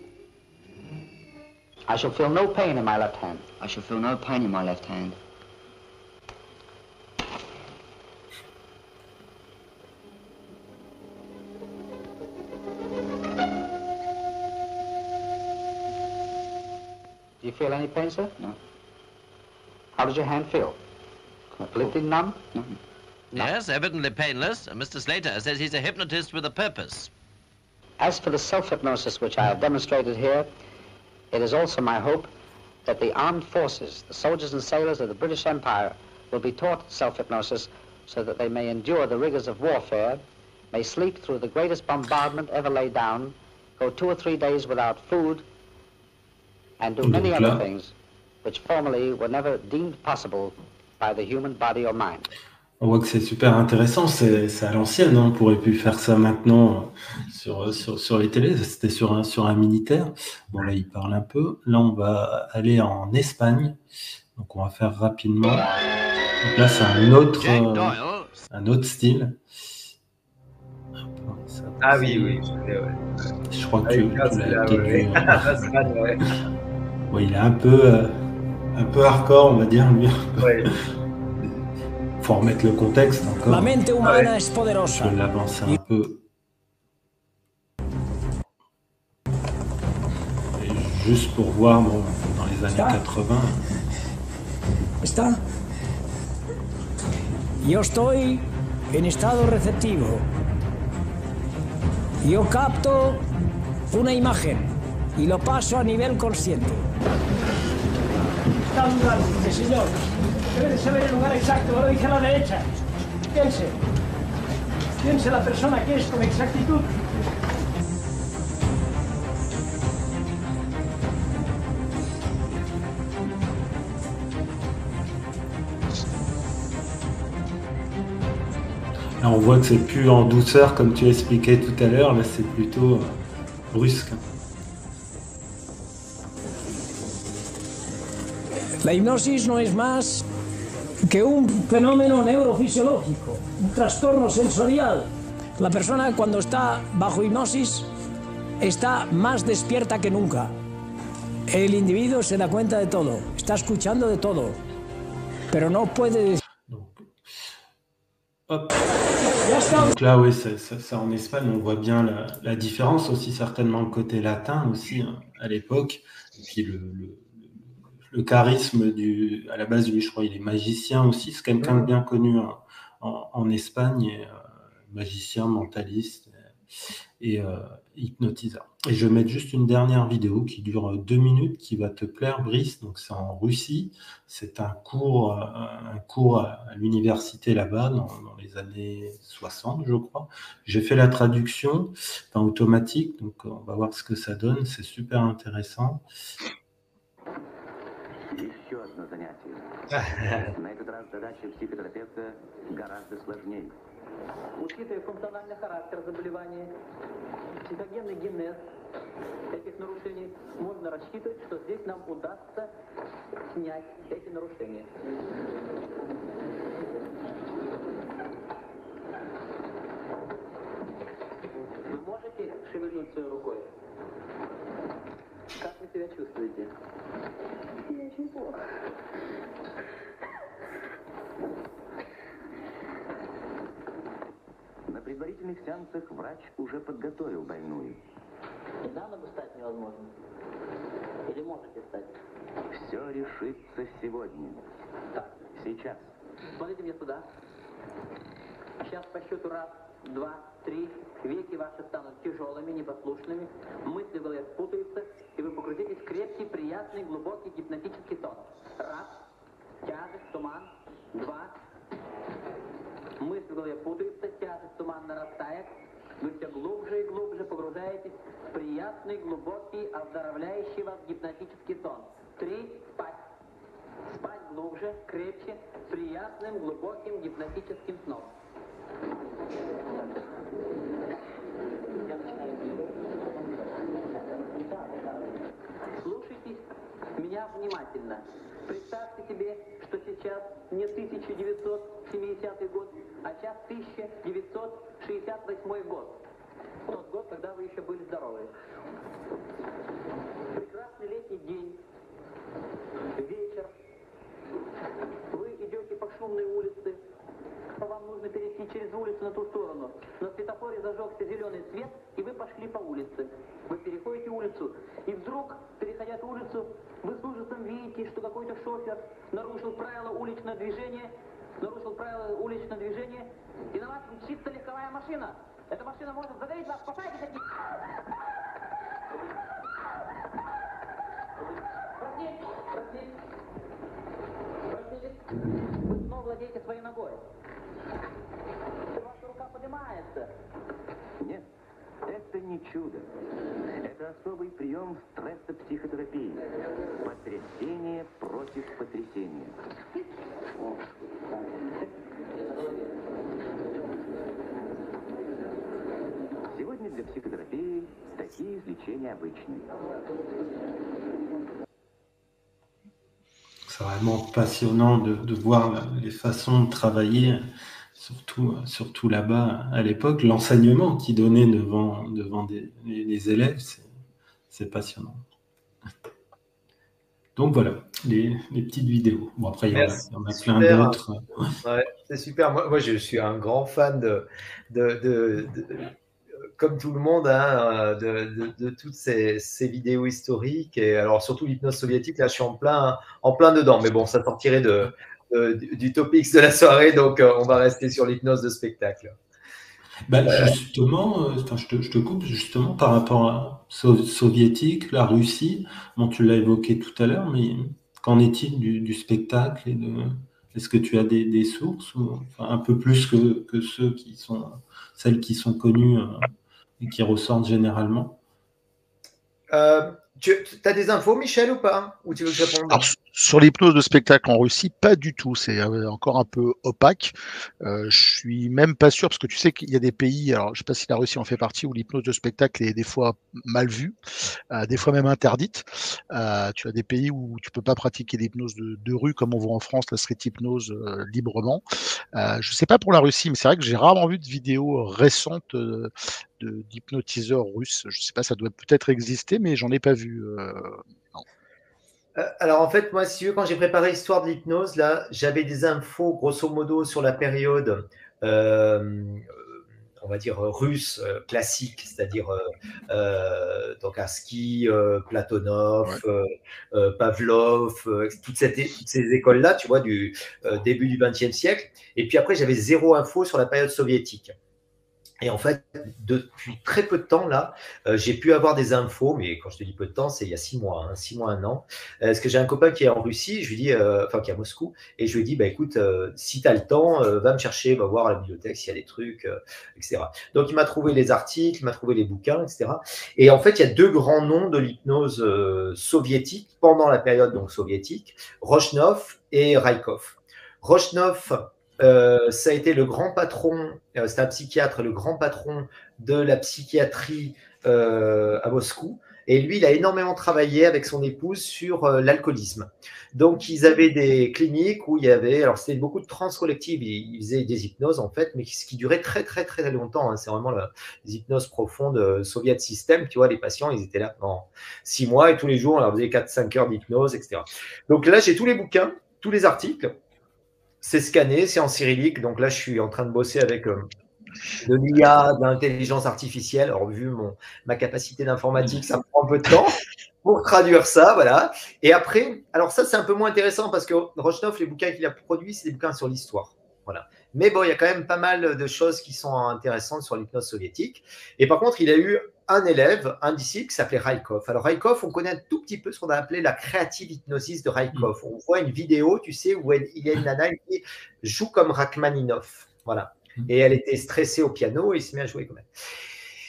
I shall feel no pain in my left hand. I shall feel no pain in my left hand. Do you feel any pain, sir? No. How does your hand feel? Completely numb? No. Yes, evidently painless. And Mr. Slater says he's a hypnotist with a purpose. As for the self-hypnosis which I have demonstrated here, it is also my hope that the armed forces, the soldiers and sailors of the British Empire, will be taught self-hypnosis so that they may endure the rigors of warfare, may sleep through the greatest bombardment ever laid down, go 2 or 3 days without food, and do many other things which formerly were never deemed possible by the human body or mind. On voit que c'est super intéressant, c'est à l'ancienne, hein. On pourrait plus faire ça maintenant sur les télés, c'était sur un militaire. Bon là il parle un peu, là on va aller en Espagne, donc on va faire rapidement. Donc là c'est un autre style. Ah oui, je crois que tu l'as peut-être vu. Ouais. Ouais, il est un peu hardcore, on va dire, lui. Ouais. Faut remettre le contexte encore. La mente humana es poderosa. Je vais l'avancer un peu. Et juste pour voir, bon, dans les années 80. ¿Está? Yo estoy en estado receptivo. Yo capto una imagen y lo paso a nivel consciente. Está dudando, dice, señor. Debe de saber el lugar exacto, lo dice a la derecha. Piense. Piense la persona que es con exactitud. Là, on voit que c'est plus en douceur, comme tu expliquais tout à l'heure. Là, c'est plutôt brusque. La hipnosis no es más que un fenómeno neurofisiológico, un trastorno sensorial. La persona cuando está bajo hipnosis está más despierta que nunca. El individuo se da cuenta de todo, está escuchando de todo, pero no puede decir... Hop. Donc là, oui, ça en Espagne, on voit bien la différence aussi, certainement le côté latin aussi, hein, à l'époque, et puis le charisme à la base, lui, je crois, il est magicien aussi, c'est quelqu'un de bien connu en Espagne, et, magicien, mentaliste et hypnotiseur. Et je vais mettre juste une dernière vidéo qui dure 2 minutes, qui va te plaire, Brice. Donc c'est en Russie, c'est un cours à l'université là-bas dans les années 60, je crois. J'ai fait la traduction en automatique, donc on va voir ce que ça donne, c'est super intéressant. Еще одно занятие. На этот раз задача психотерапевта гораздо сложнее. Учитывая функциональный характер заболевания, психогенный генез этих нарушений, можно рассчитывать, что здесь нам удастся снять эти нарушения. Вы можете шевельнуть своей рукой? Как вы себя чувствуете? Я очень плохо. На предварительных сеансах врач уже подготовил больную. Всегда могу стать невозможным? Или можете стать? Все решится сегодня. Так. Сейчас. Смотрите мне сюда. Сейчас по счету 1, 2, 3. Веки ваши станут тяжелыми, непослушными. Мысли в голове спутаются, и вы погрузитесь в крепкий, приятный, глубокий гипнотический сон. 1. Тяжесть, туман. 2. Мысли в голове путаются, тяжесть, туман нарастает. Вы все глубже и глубже погружаетесь в приятный, глубокий, оздоровляющий вас гипнотический сон. 3. Спать. Спать глубже, крепче, приятным, глубоким гипнотическим сном. Слушайтесь меня внимательно. Представьте себе, что сейчас не 1970 год, а сейчас 1968 год. Тот год, когда вы еще были здоровы. Прекрасный летний день, вечер. Вы идете по шумной улице. Вам нужно перейти через улицу на ту сторону. На светофоре зажегся зеленый свет, и вы пошли по улице. Вы переходите улицу, и вдруг, переходя улицу, вы с ужасом видите, что какой-то шофер нарушил правила уличного движения, и на вас мчится легковая машина. Эта машина может задавить вас, спасайтесь от них. Проснитесь. Вы снова владеете своей ногой. Ваша рука поднимается. Нет, это не чудо. Это особый прием стрессопсихотерапии. Потрясение против потрясения. Сегодня для психотерапии такие излечения обычные. C'est vraiment passionnant de voir les façons de travailler, surtout là-bas à l'époque. L'enseignement qu'ils donnaient devant les élèves, c'est passionnant. Donc voilà, les petites vidéos. Bon, après, il y en a plein d'autres. Ouais, c'est super. Moi, je suis un grand fan comme tout le monde, hein, de toutes ces vidéos historiques. Et alors, surtout l'hypnose soviétique, là, je suis en plein dedans. Mais bon, ça sortirait du topics de la soirée, donc on va rester sur l'hypnose de spectacle. Justement, je te coupe, justement, par rapport à soviétique, la Russie, bon, tu l'as évoqué tout à l'heure, mais qu'en est-il du spectacle est-ce que tu as des sources, ou, enfin, un peu plus que celles qui sont connues et qui ressortent généralement? Tu as des infos, Michel, ou pas? Ou tu veux que je réponde? Alors, sur l'hypnose de spectacle en Russie, pas du tout. C'est encore un peu opaque. Je suis même pas sûr, parce que tu sais qu'il y a des pays, alors je sais pas si la Russie en fait partie, où l'hypnose de spectacle est des fois mal vue, des fois même interdite. Tu as des pays où tu peux pas pratiquer l'hypnose de rue, comme on voit en France, la street hypnose librement. Je sais pas pour la Russie, mais c'est vrai que j'ai rarement vu de vidéos récentes d'hypnotiseurs russes. Je sais pas, ça doit peut-être exister, mais j'en ai pas vu. Non. Alors en fait, moi, si tu veux, quand j'ai préparé l'histoire de l'hypnose, là, j'avais des infos grosso modo sur la période, on va dire russe classique, c'est-à-dire Tokarsky, Platonov, Pavlov, toutes ces écoles-là, tu vois, du début du XXe siècle. Et puis après, j'avais zéro info sur la période soviétique. Et en fait, depuis très peu de temps, là, j'ai pu avoir des infos, mais quand je te dis peu de temps, c'est il y a 6 mois, 6 mois, 1 an. Parce que j'ai un copain qui est en Russie, je lui dis, enfin qui est à Moscou, et je lui dis, bah écoute, si tu as le temps, va me chercher, va voir à la bibliothèque s'il y a des trucs, etc. Donc il m'a trouvé les articles, il m'a trouvé les bouquins, etc. Et en fait, il y a 2 grands noms de l'hypnose soviétique pendant la période donc soviétique, Rochnov et Raikov. Rochnov, ça a été le grand patron, c'est un psychiatre, le grand patron de la psychiatrie à Moscou. Et lui, il a énormément travaillé avec son épouse sur l'alcoolisme. Donc, ils avaient des cliniques où il y avait, alors c'était beaucoup de trans collectives, ils faisaient des hypnoses en fait, mais ce qui durait très très très longtemps. Hein. C'est vraiment les hypnoses profondes, Soviet System, tu vois, les patients, ils étaient là pendant 6 mois et tous les jours, on leur faisait 4-5 heures d'hypnose, etc. Donc là, j'ai tous les bouquins, tous les articles. C'est scanné, c'est en cyrillique. Donc là, je suis en train de bosser avec de l'IA, de l'intelligence artificielle. Alors, vu ma capacité d'informatique, ça me prend un peu de temps pour traduire ça. Voilà. Et après, alors ça, c'est un peu moins intéressant parce que Rochnov, les bouquins qu'il a produits, c'est des bouquins sur l'histoire. Voilà. Mais bon, il y a quand même pas mal de choses qui sont intéressantes sur l'hypnose soviétique. Et par contre, il a eu un élève, un disciple qui s'appelait Raikov. Alors Raikov, on connaît un tout petit peu ce qu'on a appelé la créative hypnosis de Raikov. On voit une vidéo, tu sais, où il y a une nana qui joue comme Rachmaninov. Voilà. Et elle était stressée au piano et il se met à jouer quand même.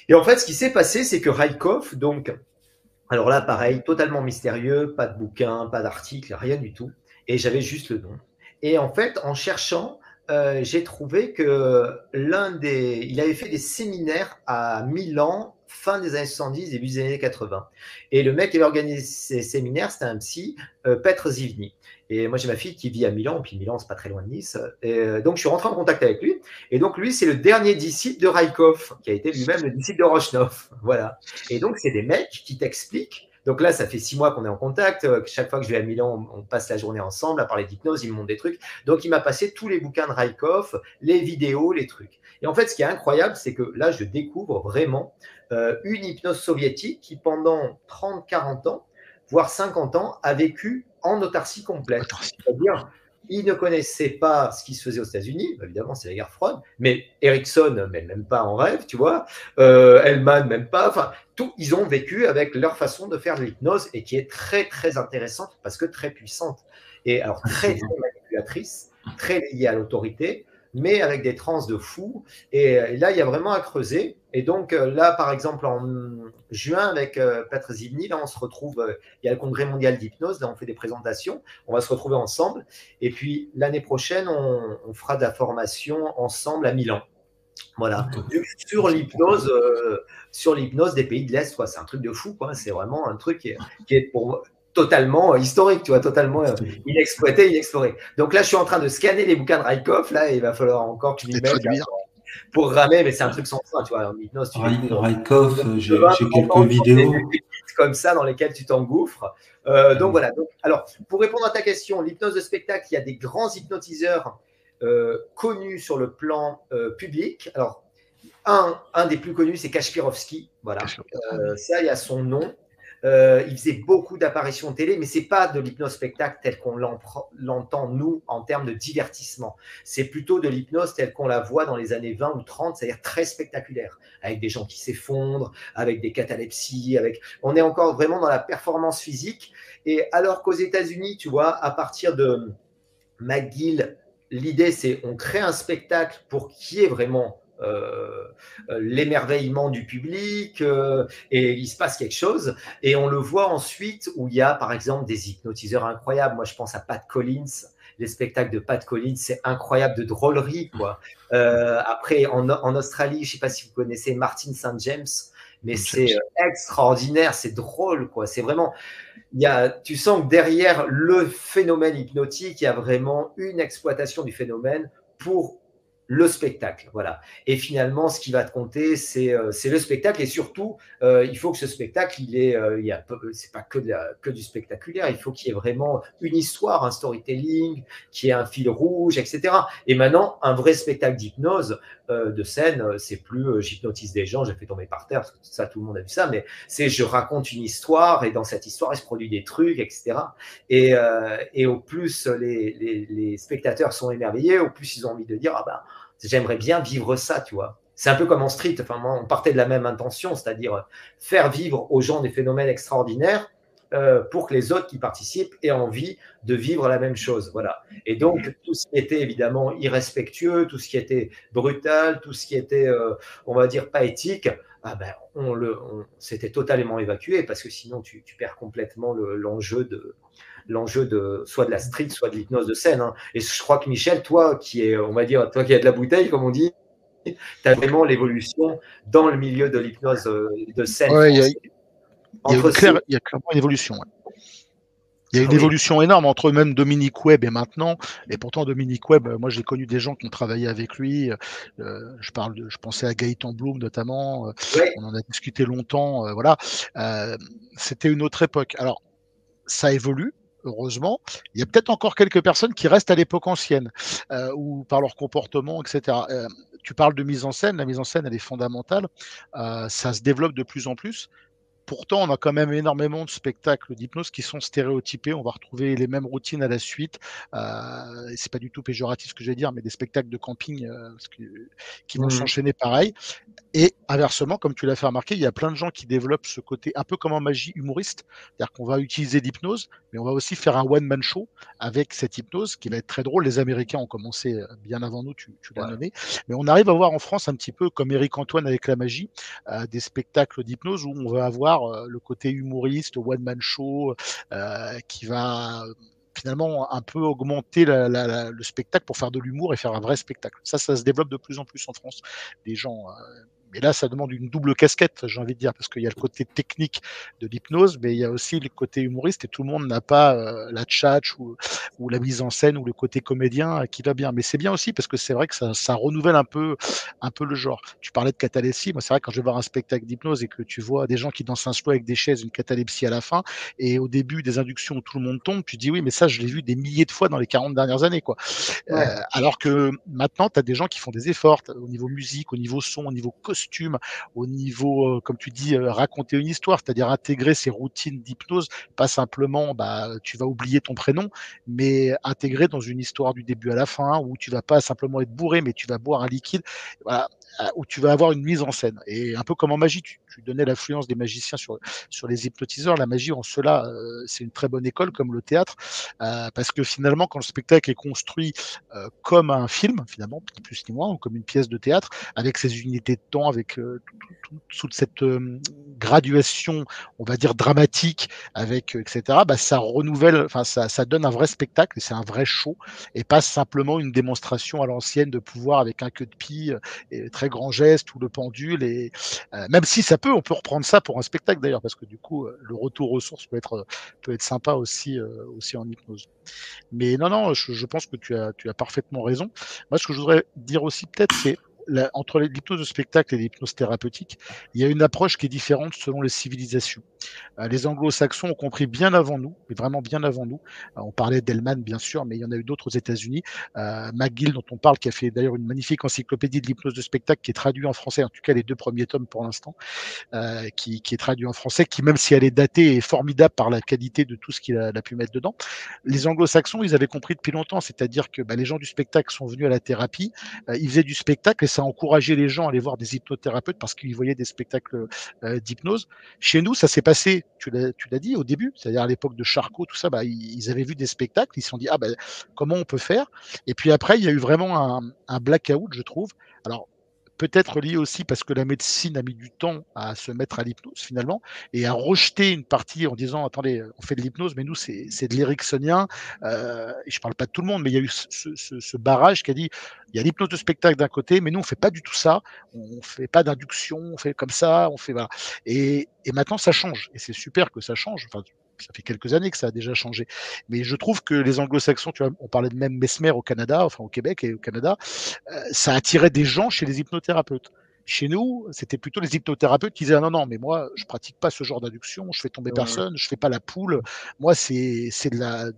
Et en fait, ce qui s'est passé, c'est que Raikov, donc, alors là, pareil, totalement mystérieux, pas de bouquin, pas d'article, rien du tout. Et j'avais juste le nom. Et en fait, en cherchant, j'ai trouvé que il avait fait des séminaires à Milan, fin des années 70, début des années 80. Et le mec qui avait organisé ces séminaires, c'était un psy, Petr Zivny. Et moi, j'ai ma fille qui vit à Milan, puis Milan, c'est pas très loin de Nice. Et donc, je suis rentré en contact avec lui. Et donc, lui, c'est le dernier disciple de Rykov, qui a été lui-même le disciple de Rochnov. Voilà. Et donc, c'est des mecs qui t'expliquent. Donc là, ça fait 6 mois qu'on est en contact. Chaque fois que je vais à Milan, on passe la journée ensemble à parler d'hypnose. Il me montre des trucs. Donc, il m'a passé tous les bouquins de Rykov, les vidéos, les trucs. Et en fait, ce qui est incroyable, c'est que là, je découvre vraiment une hypnose soviétique qui, pendant 30, 40 ans, voire 50 ans, a vécu en autarcie complète. C'est-à-dire, ils ne connaissaient pas ce qui se faisait aux États-Unis, évidemment, c'est la guerre froide, mais Erickson, même pas en rêve, tu vois, Hellman, même pas, enfin, tout, ils ont vécu avec leur façon de faire de l'hypnose et qui est très, très intéressante parce que très puissante. Et alors, très, très manipulatrice, très liée à l'autorité, mais avec des transes de fou. Et là, il y a vraiment à creuser. Et donc, là, par exemple, en juin, avec Petr Zivny, là, on se retrouve, il y a le Congrès mondial d'hypnose, là, on fait des présentations, on va se retrouver ensemble. Et puis, l'année prochaine, on fera de la formation ensemble à Milan. Voilà, sur l'hypnose des pays de l'Est, c'est un truc de fou, quoi. C'est vraiment un truc qui est pour moi totalement historique, tu vois, totalement inexploité, inexploré. Donc là, je suis en train de scanner les bouquins de Rykov, là, et il va falloir encore que je m'y mette pour ramer, mais c'est un truc sans fin, tu vois, en hypnose. Rykov, j'ai quelques vidéos. Comme ça, dans lesquelles tu t'engouffres. Donc voilà. Donc, alors, pour répondre à ta question, l'hypnose de spectacle, il y a des grands hypnotiseurs connus sur le plan public. Alors, un des plus connus, c'est Kashpirovski. Voilà. Ça, il y a son nom. Il faisait beaucoup d'apparitions télé, mais c'est pas de l'hypnose spectacle tel qu'on l'entend, nous, en termes de divertissement. C'est plutôt de l'hypnose telle qu'on la voit dans les années 20 ou 30, c'est-à-dire très spectaculaire, avec des gens qui s'effondrent, avec des catalepsies, on est encore vraiment dans la performance physique. Et alors qu'aux États-Unis, tu vois, à partir de McGill, l'idée, c'est on crée un spectacle pour qu'il y ait vraiment l'émerveillement du public et il se passe quelque chose. Et on le voit ensuite où il y a, par exemple, des hypnotiseurs incroyables. Moi, je pense à Pat Collins. Les spectacles de Pat Collins, c'est incroyable de drôlerie, quoi. Après, en Australie, je ne sais pas si vous connaissez Martin St. James, mais c'est extraordinaire, c'est drôle, quoi. C'est vraiment... tu sens que derrière le phénomène hypnotique, il y a vraiment une exploitation du phénomène pour le spectacle, voilà. Et finalement, ce qui va te compter, c'est le spectacle. Et surtout, il faut que ce spectacle, c'est pas que du spectaculaire. Il faut qu'il y ait vraiment une histoire, un storytelling, qu'il y ait un fil rouge, etc. Et maintenant, un vrai spectacle d'hypnose de scène, c'est plus j'hypnotise des gens, je les fais tomber par terre, parce que ça, tout le monde a vu ça. Mais c'est je raconte une histoire et dans cette histoire, il se produit des trucs, etc. Et au plus les spectateurs sont émerveillés, au plus ils ont envie de dire j'aimerais bien vivre ça, tu vois. C'est un peu comme en street. Enfin, moi, on partait de la même intention, c'est-à-dire faire vivre aux gens des phénomènes extraordinaires pour que les autres qui participent aient envie de vivre la même chose. Voilà. Et donc, tout ce qui était évidemment irrespectueux, tout ce qui était brutal, tout ce qui était, on va dire, pas éthique, c'était totalement évacué parce que sinon, tu perds complètement l'enjeu de soit de la street, soit de l'hypnose de scène. Hein. Et je crois que Michel, toi qui as de la bouteille, comme on dit, tu as vraiment l'évolution dans le milieu de l'hypnose de scène. Ouais, il y a clairement une évolution. Ouais. Il y a une évolution énorme entre même Dominique Webb et maintenant. Et pourtant, Dominique Webb, moi, j'ai connu des gens qui ont travaillé avec lui. Je pensais à Gaëtan Bloom notamment. On en a discuté longtemps. Voilà. C'était une autre époque. Alors, ça évolue. Heureusement, il y a peut-être encore quelques personnes qui restent à l'époque ancienne, ou par leur comportement, etc. Tu parles de mise en scène, la mise en scène, elle est fondamentale. Ça se développe de plus en plus. Pourtant, on a quand même énormément de spectacles d'hypnose qui sont stéréotypés. On va retrouver les mêmes routines à la suite. C'est pas du tout péjoratif ce que je vais dire, mais des spectacles de camping qui vont s'enchaîner pareil. Et inversement, comme tu l'as fait remarquer, il y a plein de gens qui développent ce côté un peu comme en magie humoriste. C'est-à-dire qu'on va utiliser l'hypnose, mais on va aussi faire un one-man show avec cette hypnose qui va être très drôle. Les Américains ont commencé bien avant nous, tu l'as nommé. Mais on arrive à voir en France un petit peu comme Éric Antoine avec la magie, des spectacles d'hypnose où on va avoir le côté humoriste, one-man show, qui va finalement un peu augmenter le spectacle pour faire de l'humour et faire un vrai spectacle. Ça se développe de plus en plus en France. Les gens, mais là, ça demande une double casquette, j'ai envie de dire, parce qu'il y a le côté technique de l'hypnose, mais il y a aussi le côté humoriste, et tout le monde n'a pas la tchatch ou la mise en scène ou le côté comédien qui va bien. Mais c'est bien aussi parce que c'est vrai que ça renouvelle un peu le genre. Tu parlais de catalepsie, moi c'est vrai quand je vais voir un spectacle d'hypnose et que tu vois des gens qui dansent un slow avec des chaises, une catalepsie à la fin, et au début des inductions où tout le monde tombe, tu te dis oui, mais ça je l'ai vu des milliers de fois dans les 40 dernières années, quoi. Ouais. Alors que maintenant, tu as des gens qui font des efforts au niveau musique, au niveau son, au niveau costume, au niveau, comme tu dis, raconter une histoire, c'est-à-dire intégrer ces routines d'hypnose, pas simplement, tu vas oublier ton prénom, mais intégrer dans une histoire du début à la fin, où tu vas pas simplement être bourré, mais tu vas boire un liquide, voilà, où tu vas avoir une mise en scène. Et un peu comme en magie, tu donnais l'influence des magiciens sur les hypnotiseurs. La magie, en cela, c'est une très bonne école, comme le théâtre, parce que finalement, quand le spectacle est construit comme un film, finalement, ni plus ni moins, ou comme une pièce de théâtre, avec ses unités de temps, avec toute cette graduation, on va dire, dramatique, avec etc., ça renouvelle, enfin, ça donne un vrai spectacle, et c'est un vrai show, et pas simplement une démonstration à l'ancienne de pouvoir avec un queue de pie, et très grand geste, ou le pendule, et même si on peut reprendre ça pour un spectacle d'ailleurs, parce que du coup, le retour aux sources peut être sympa aussi en hypnose. Mais non, je pense que tu as parfaitement raison. Moi, ce que je voudrais dire aussi peut-être, c'est entre l'hypnose de spectacle et l'hypnose thérapeutique, il y a une approche qui est différente selon les civilisations. Les anglo-saxons ont compris bien avant nous, mais vraiment bien avant nous. On parlait d'Hellman, bien sûr, mais il y en a eu d'autres aux États-Unis. McGill, dont on parle, qui a fait d'ailleurs une magnifique encyclopédie de l'hypnose de spectacle, qui est traduite en français, en tout cas les 2 premiers tomes pour l'instant, qui est traduit en français, qui, même si elle est datée, est formidable par la qualité de tout ce qu'il a pu mettre dedans. Les anglo-saxons, ils avaient compris depuis longtemps, c'est-à-dire que les gens du spectacle sont venus à la thérapie, ils faisaient du spectacle, et ça encourageait les gens à aller voir des hypnothérapeutes parce qu'ils voyaient des spectacles d'hypnose. Chez nous, ça s'est passé, tu l'as dit au début, c'est-à-dire à l'époque de Charcot, tout ça, ils avaient vu des spectacles, ils se sont dit comment on peut faire. Et puis après, il y a eu vraiment un blackout, je trouve. Alors peut-être lié aussi parce que la médecine a mis du temps à se mettre à l'hypnose finalement, et à rejeter une partie en disant attendez, on fait de l'hypnose, mais nous c'est de l'éricksonien. Et je parle pas de tout le monde, mais il y a eu ce barrage qui a dit il y a l'hypnose de spectacle d'un côté, mais nous on fait pas du tout ça, on fait pas d'induction, on fait comme ça, on fait voilà. Et maintenant ça change, et c'est super que ça change. Enfin, ça fait quelques années que ça a déjà changé. Mais je trouve que les anglo-saxons, tu vois, on parlait de même Mesmer au Canada, enfin au Québec et au Canada, ça attirait des gens chez les hypnothérapeutes. Chez nous, c'était plutôt les hypnothérapeutes qui disaient ah non, mais moi, je pratique pas ce genre d'induction, je fais tomber personne, je fais pas la poule. Moi, c'est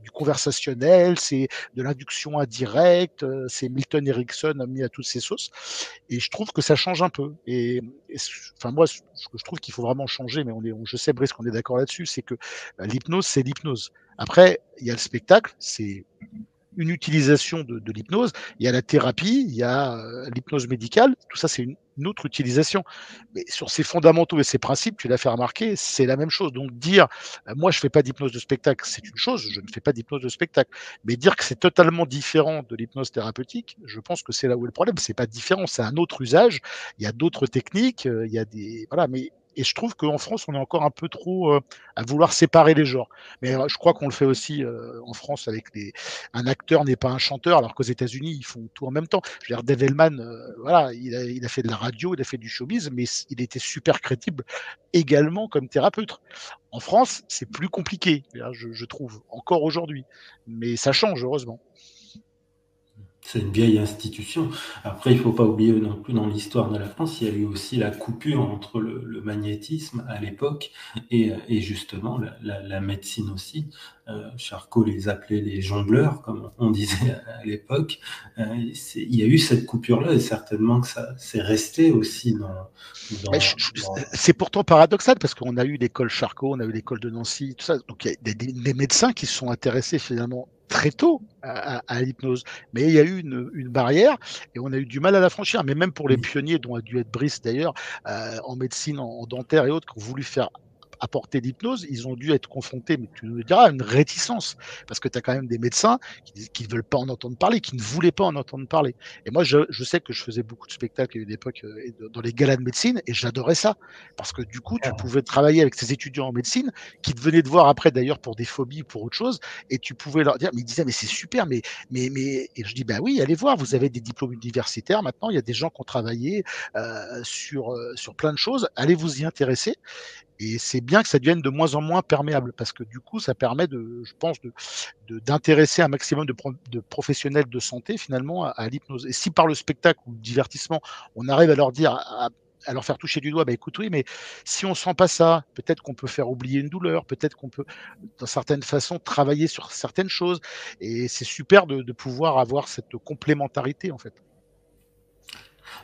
du conversationnel, c'est de l'induction indirecte, c'est Milton Erickson mis à toutes ses sauces. Et je trouve que ça change un peu. Enfin, moi, ce que je trouve qu'il faut vraiment changer, mais je sais, Brice, qu'on est d'accord là-dessus, c'est que l'hypnose, c'est l'hypnose. Après, il y a le spectacle, c'est une utilisation de l'hypnose, il y a la thérapie, il y a l'hypnose médicale, tout ça c'est une autre utilisation. Mais sur ces fondamentaux et ces principes, tu l'as fait remarquer, c'est la même chose. Donc dire, moi je fais pas d'hypnose de spectacle, c'est une chose, je ne fais pas d'hypnose de spectacle. Mais dire que c'est totalement différent de l'hypnose thérapeutique, je pense que c'est là où est le problème. C'est pas différent, c'est un autre usage, il y a d'autres techniques, il y a des... Voilà, mais... Et je trouve qu'en France, on est encore un peu trop à vouloir séparer les genres. Mais je crois qu'on le fait aussi en France avec un acteur n'est pas un chanteur, alors qu'aux États-Unis, ils font tout en même temps. Je veux dire, Dave Hellman, voilà, il a fait de la radio, il a fait du showbiz, mais il était super crédible également comme thérapeute. En France, c'est plus compliqué, je trouve, encore aujourd'hui. Mais ça change, heureusement. C'est une vieille institution. Après, il ne faut pas oublier non plus dans l'histoire de la France, il y a eu aussi la coupure entre le magnétisme à l'époque et justement la médecine aussi. Charcot les appelait les jongleurs, comme on disait à l'époque. Il y a eu cette coupure-là, et certainement que ça c'est resté aussi dans c'est pourtant paradoxal, parce qu'on a eu l'école Charcot, on a eu l'école de Nancy, tout ça. Donc il y a des médecins qui se sont intéressés finalement très tôt à l'hypnose. Mais il y a eu une barrière, et on a eu du mal à la franchir. Mais même pour les pionniers, dont a dû être Brice d'ailleurs, en médecine, en dentaire et autres, qui ont voulu faire apporter l'hypnose, ils ont dû être confrontés, mais tu nous diras, à une réticence. Parce que tu as quand même des médecins qui ne veulent pas en entendre parler, qui ne voulaient pas en entendre parler. Et moi, je sais que je faisais beaucoup de spectacles à une époque dans les galas de médecine, et j'adorais ça. Parce que du coup, tu pouvais travailler avec ces étudiants en médecine qui te venaient te voir après, d'ailleurs, pour des phobies, pour autre chose, et tu pouvais leur dire, mais ils disaient, mais c'est super, mais, et je dis, bah oui, allez voir, vous avez des diplômes universitaires maintenant, il y a des gens qui ont travaillé sur plein de choses, allez vous y intéresser. Et c'est bien que ça devienne de moins en moins perméable, parce que du coup, ça permet je pense, d'intéresser un maximum de professionnels de santé finalement à l'hypnose. Et si par le spectacle ou le divertissement, on arrive à leur dire, à leur faire toucher du doigt, bah écoute, oui, mais si on sent pas ça, peut-être qu'on peut faire oublier une douleur, peut-être qu'on peut, dans certaines façons, travailler sur certaines choses. Et c'est super de pouvoir avoir cette complémentarité en fait.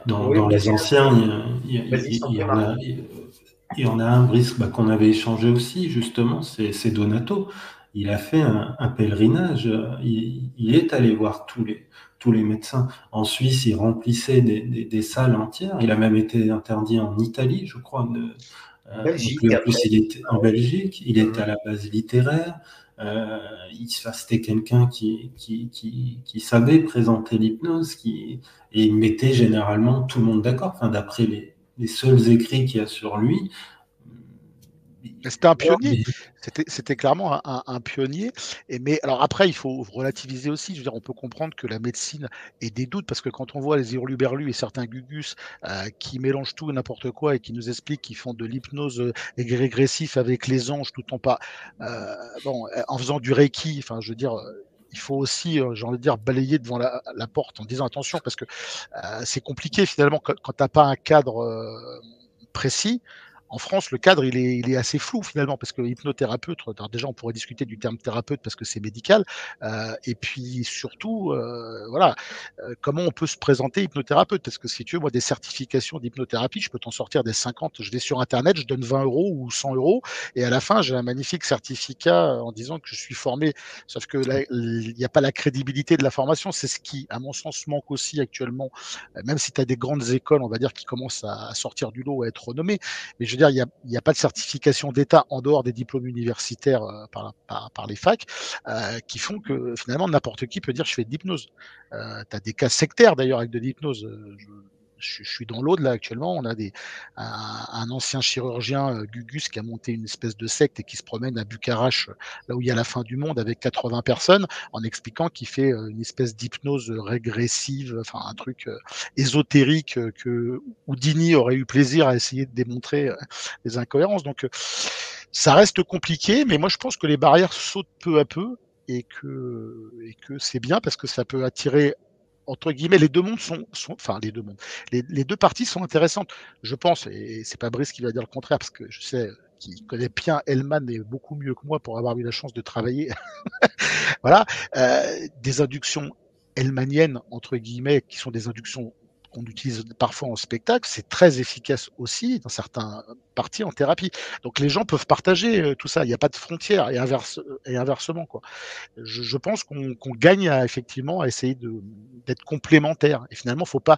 Dans les anciens, il y en a un, Brice, qu'on avait échangé aussi, justement, c'est Donato. Il a fait un pèlerinage, il est allé voir tous les médecins. En Suisse, il remplissait des salles entières. Il a même été interdit en Italie, je crois. Belgique, il était en Belgique, il était à la base littéraire. C'était quelqu'un qui savait présenter l'hypnose, et il mettait généralement tout le monde d'accord. Enfin, d'après les seuls écrits qu'il y a sur lui. C'était un pionnier. C'était clairement un pionnier. Mais alors après, il faut relativiser aussi. Je veux dire, on peut comprendre que la médecine ait des doutes, parce que quand on voit les hurluberlus et certains gugus qui mélangent tout et n'importe quoi et qui nous expliquent qu'ils font de l'hypnose régressif avec les anges tout en en faisant du reiki. Enfin, je veux dire. Il faut aussi, j'ai envie de dire, balayer devant la porte en disant attention, parce que c'est compliqué finalement quand tu n'as pas un cadre précis. En France, le cadre, il est assez flou finalement, parce que hypnothérapeute, alors déjà on pourrait discuter du terme thérapeute parce que c'est médical, et puis surtout, comment on peut se présenter hypnothérapeute, parce que si tu veux, moi, des certifications d'hypnothérapie, je peux t'en sortir des 50, je vais sur Internet, je donne 20 € ou 100 €, et à la fin, j'ai un magnifique certificat en disant que je suis formé, sauf que là, il n'y a pas la crédibilité de la formation, c'est ce qui, à mon sens, manque aussi actuellement, même si tu as des grandes écoles, on va dire, qui commencent à sortir du lot, à être renommées, mais je veux dire, il n'y a pas de certification d'État en dehors des diplômes universitaires par les facs qui font que finalement n'importe qui peut dire je fais de l'hypnose. Tu as des cas sectaires d'ailleurs avec de l'hypnose. Je suis dans l'Aude là actuellement. On a un ancien chirurgien Gugus qui a monté une espèce de secte et qui se promène à Bucarach, là où il y a la fin du monde, avec 80 personnes, en expliquant qu'il fait une espèce d'hypnose régressive, enfin un truc ésotérique que Houdini aurait eu plaisir à essayer de démontrer les incohérences. Donc ça reste compliqué, mais moi je pense que les barrières sautent peu à peu et que c'est bien, parce que ça peut attirer, entre guillemets, les deux mondes enfin les deux mondes, les deux parties sont intéressantes, je pense, et c'est pas Brice qui va dire le contraire, parce que je sais qu'il connaît bien Hellman et beaucoup mieux que moi pour avoir eu la chance de travailler voilà, des inductions hellmaniennes, entre guillemets, qui sont des inductions qu'on utilise parfois en spectacle, c'est très efficace aussi dans certains parties en thérapie. Donc les gens peuvent partager tout ça, il n'y a pas de frontières, et inversement, quoi. Je pense qu'on gagne effectivement à essayer d'être complémentaires. Et finalement, faut pas,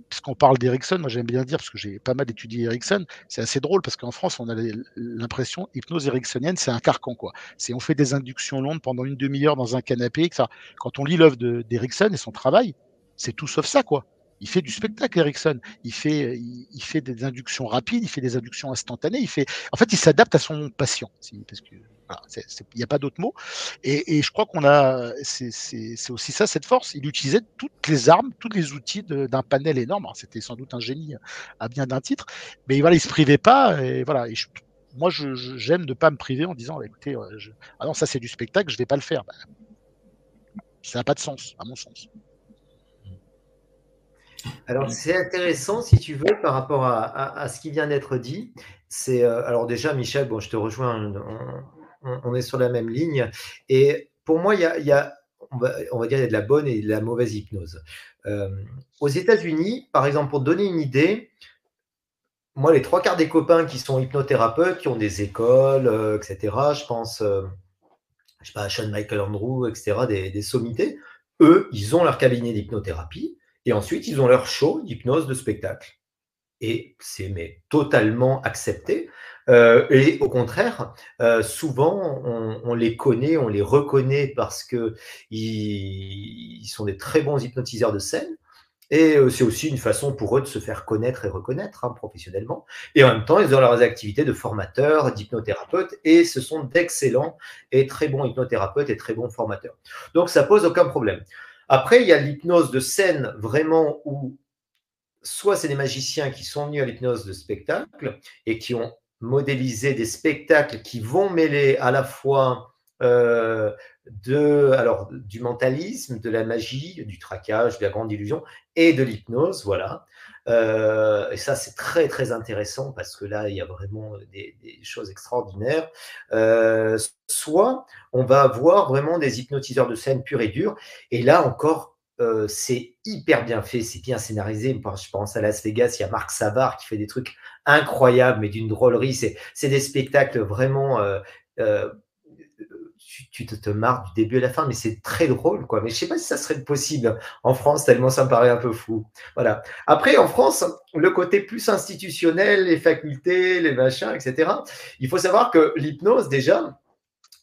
puisqu'on parle d'Erickson, moi j'aime bien dire, parce que j'ai pas mal étudié Erickson, c'est assez drôle parce qu'en France, on a l'impression, hypnose ericksonienne, c'est un carcan, quoi. C'est on fait des inductions longues pendant une demi-heure dans un canapé, que ça. Quand on lit l'œuvre d'Erickson et son travail, c'est tout sauf ça, quoi. Il fait du spectacle, Erickson. Il fait des inductions rapides, il fait des inductions instantanées. En fait, il s'adapte à son patient. Parce que voilà, il n'y a pas d'autre mot. Et je crois c'est aussi ça, cette force. Il utilisait toutes les armes, tous les outils d'un panel énorme. Alors, c'était sans doute un génie à bien d'un titre, mais voilà, il se privait pas. Et voilà. Et moi, j'aime ne pas me priver en disant, écoutez, ah non, ça c'est du spectacle, je vais pas le faire. Ça n'a pas de sens, à mon sens. Alors, c'est intéressant, si tu veux, par rapport à ce qui vient d'être dit. Alors déjà, Michel, bon, je te rejoins, on est sur la même ligne. Et pour moi, on va dire, il y a de la bonne et de la mauvaise hypnose. Aux États-Unis, par exemple, pour te donner une idée, moi, les 3/4 des copains qui sont hypnothérapeutes, qui ont des écoles, etc., je pense, je sais pas, à Sean Michael Andrew, etc., des sommités, eux, ils ont leur cabinet d'hypnothérapie. Et ensuite, ils ont leur show d'hypnose de spectacle. Et c'est totalement accepté. Et au contraire, souvent, on les connaît, on les reconnaît parce qu'ils sont des très bons hypnotiseurs de scène. Et c'est aussi une façon pour eux de se faire connaître et reconnaître professionnellement. Et en même temps, ils ont leurs activités de formateurs, d'hypnothérapeutes, et ce sont d'excellents et très bons hypnothérapeutes et très bons formateurs. Donc, ça pose aucun problème. Après, il y a l'hypnose de scène vraiment où soit c'est des magiciens qui sont venus à l'hypnose de spectacle et qui ont modélisé des spectacles qui vont mêler à la fois du mentalisme, de la magie, du traquage, de la grande illusion et de l'hypnose, voilà. Et ça, c'est très, très intéressant parce que là, il y a vraiment des choses extraordinaires. Soit on va avoir vraiment des hypnotiseurs de scène purs et durs. Et là encore, c'est hyper bien fait, c'est bien scénarisé. Je pense à Las Vegas, il y a Marc Savard qui fait des trucs incroyables, mais d'une drôlerie. C'est des spectacles vraiment... tu te marres du début à la fin, mais c'est très drôle, quoi. Mais je ne sais pas si ça serait possible en France, tellement ça me paraît un peu fou. Voilà. Après, en France, le côté plus institutionnel, les facultés, les machins, etc., il faut savoir que l'hypnose, déjà,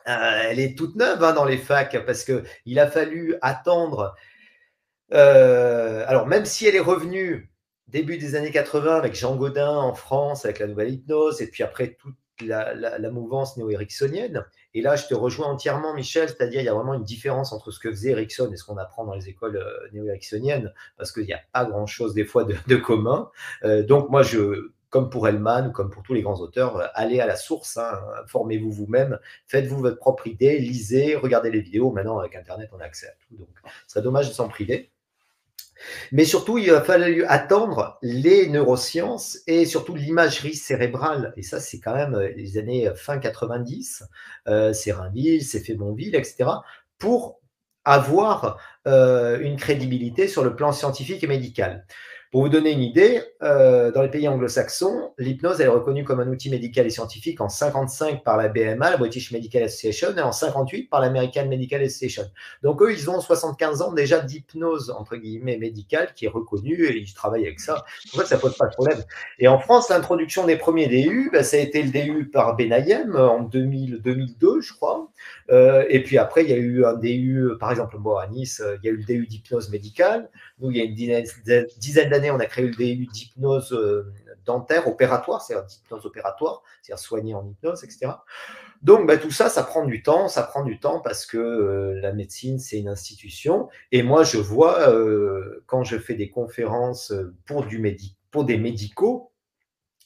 elle est toute neuve dans les facs, parce qu'il a fallu attendre... alors, même si elle est revenue début des années 80 avec Jean Godin en France, avec la nouvelle hypnose, et puis après toute la mouvance néo-ericksonienne. Et là, je te rejoins entièrement, Michel, c'est-à-dire il y a vraiment une différence entre ce que faisait Erickson et ce qu'on apprend dans les écoles néo-ericksoniennes, parce qu'il n'y a pas grand-chose des fois de commun. Donc moi, comme pour Hellman, comme pour tous les grands auteurs, allez à la source, formez-vous vous-même, faites-vous votre propre idée, lisez, regardez les vidéos. Maintenant, avec Internet, on a accès à tout, donc ce serait dommage de s'en priver. Mais surtout, il a fallu attendre les neurosciences et surtout l'imagerie cérébrale. Et ça, c'est quand même les années fin 90, c'est Rainville, c'est Fébonville, etc., pour avoir une crédibilité sur le plan scientifique et médical. Pour vous donner une idée, dans les pays anglo-saxons, l'hypnose est reconnue comme un outil médical et scientifique en 1955 par la BMA, la British Medical Association, et en 1958 par l'American Medical Association. Donc eux, ils ont 75 ans déjà d'hypnose, entre guillemets, médicale, qui est reconnue, et ils travaillent avec ça. En fait, ça ne pose pas de problème. Et en France, l'introduction des premiers DU, ça a été le DU par Benayem en 2002, je crois. Et puis après, il y a eu un DU, par exemple, à Nice, il y a eu le DU d'hypnose médicale. Nous, il y a une dizaine d'années, on a créé le DU d'hypnose dentaire opératoire, c'est-à-dire d'hypnose opératoire, c'est-à-dire soigner en hypnose, etc. Donc, tout ça, ça prend du temps parce que la médecine, c'est une institution. Et moi, je vois, quand je fais des conférences pour des médicaux,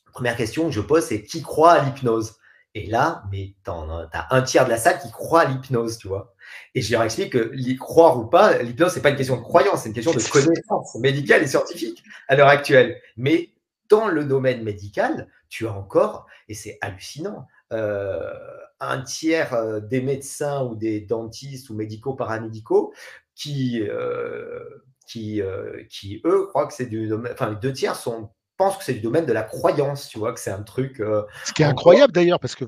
la première question que je pose, c'est qui croit à l'hypnose ? Et là, mais t'as un tiers de la salle qui croit à l'hypnose, tu vois. Et je leur explique que croire ou pas, l'hypnose, c'est pas une question de croyance, c'est une question de connaissance médicale et scientifique à l'heure actuelle. Mais dans le domaine médical, tu as encore, et c'est hallucinant, un tiers des médecins ou des dentistes ou médicaux paramédicaux qui eux, croient que c'est du domaine, enfin, les 2 tiers pense que c'est du domaine de la croyance, tu vois, que c'est un truc... Ce qui est incroyable d'ailleurs, parce que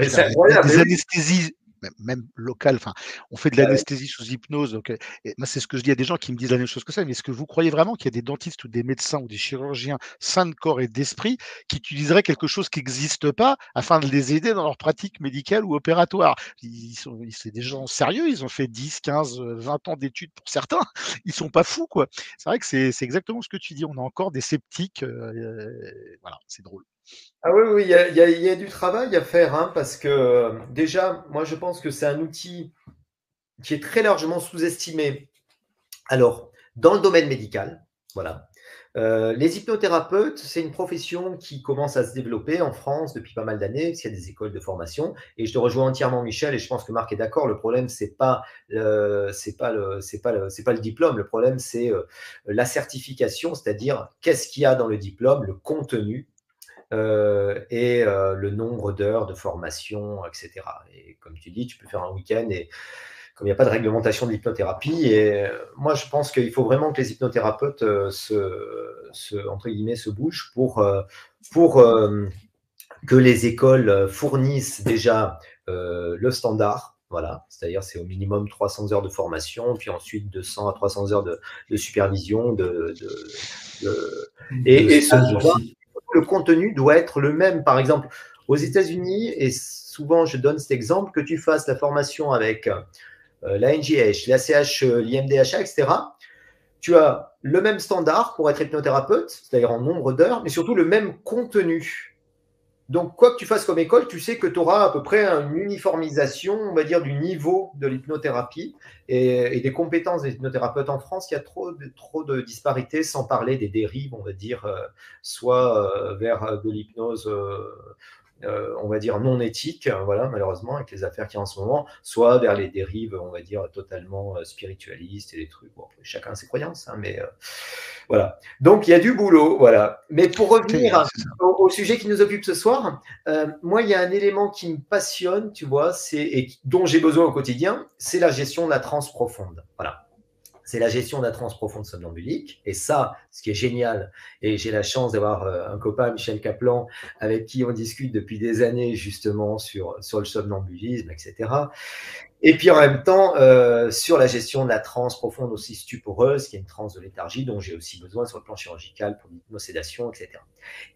c'est incroyable, des anesthésies, même locales, enfin, on fait de l'anesthésie sous hypnose, donc moi c'est ce que je dis à des gens qui me disent la même chose que ça, mais est-ce que vous croyez vraiment qu'il y a des dentistes ou des médecins ou des chirurgiens sains de corps et d'esprit qui utiliseraient quelque chose qui n'existe pas afin de les aider dans leur pratique médicale ou opératoire? C'est des gens sérieux, ils ont fait 10, 15, 20 ans d'études pour certains, ils sont pas fous, quoi. C'est vrai que c'est exactement ce que tu dis, on a encore des sceptiques, voilà, c'est drôle. Ah oui, il y a du travail à faire, parce que déjà, moi je pense que c'est un outil qui est très largement sous-estimé. Alors, dans le domaine médical, voilà. Les hypnothérapeutes, c'est une profession qui commence à se développer en France depuis pas mal d'années, parce qu'il y a des écoles de formation. Et je te rejoins entièrement, Michel, et je pense que Marc est d'accord. Le problème, c'est pas le diplôme. Le problème, c'est la certification, c'est-à-dire qu'est-ce qu'il y a dans le diplôme, le contenu. Et le nombre d'heures de formation, etc. Et comme tu dis, tu peux faire un week-end et comme il n'y a pas de réglementation de l'hypnothérapie, et moi je pense qu'il faut vraiment que les hypnothérapeutes entre guillemets, se bougent pour que les écoles fournissent déjà le standard. Voilà, c'est-à-dire c'est au minimum 300 heures de formation, puis ensuite 200 à 300 heures de supervision, et le contenu doit être le même. Par exemple, Aux États-Unis, et souvent je donne cet exemple, que tu fasses la formation avec la NGH, la CH, l'IMDHA, etc., tu as le même standard pour être hypnothérapeute, c'est-à-dire en nombre d'heures, mais surtout le même contenu. Donc, quoi que tu fasses comme école, tu sais que tu auras à peu près une uniformisation, on va dire, du niveau de l'hypnothérapie et des compétences des hypnothérapeutes en France. Il y a trop de disparités, sans parler des dérives, on va dire, soit vers de l'hypnose, on va dire, non éthique, voilà, malheureusement, avec les affaires qu'il y a en ce moment, soit vers les dérives, on va dire, totalement spiritualistes et des trucs. Bon, chacun ses croyances, hein, mais voilà. Donc, il y a du boulot, voilà. Mais pour revenir au sujet qui nous occupe ce soir, moi, il y a un élément qui me passionne, tu vois, et dont j'ai besoin au quotidien, c'est la gestion de la transe profonde. Voilà. C'est la gestion de la transe profonde somnambulique. Et ça, ce qui est génial, et j'ai la chance d'avoir un copain, Michel Kaplan, avec qui on discute depuis des années justement sur le somnambulisme, etc. Et puis en même temps, sur la gestion de la transe profonde aussi stuporeuse, qui est une transe de léthargie dont j'ai aussi besoin sur le plan chirurgical pour l'hypnosédation, etc.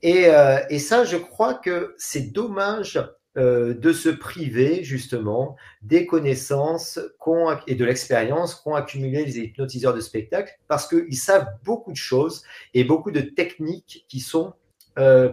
Et ça, je crois que c'est dommage de se priver justement des connaissances et de l'expérience qu'ont accumulé les hypnotiseurs de spectacle, parce qu'ils savent beaucoup de choses et beaucoup de techniques qui sont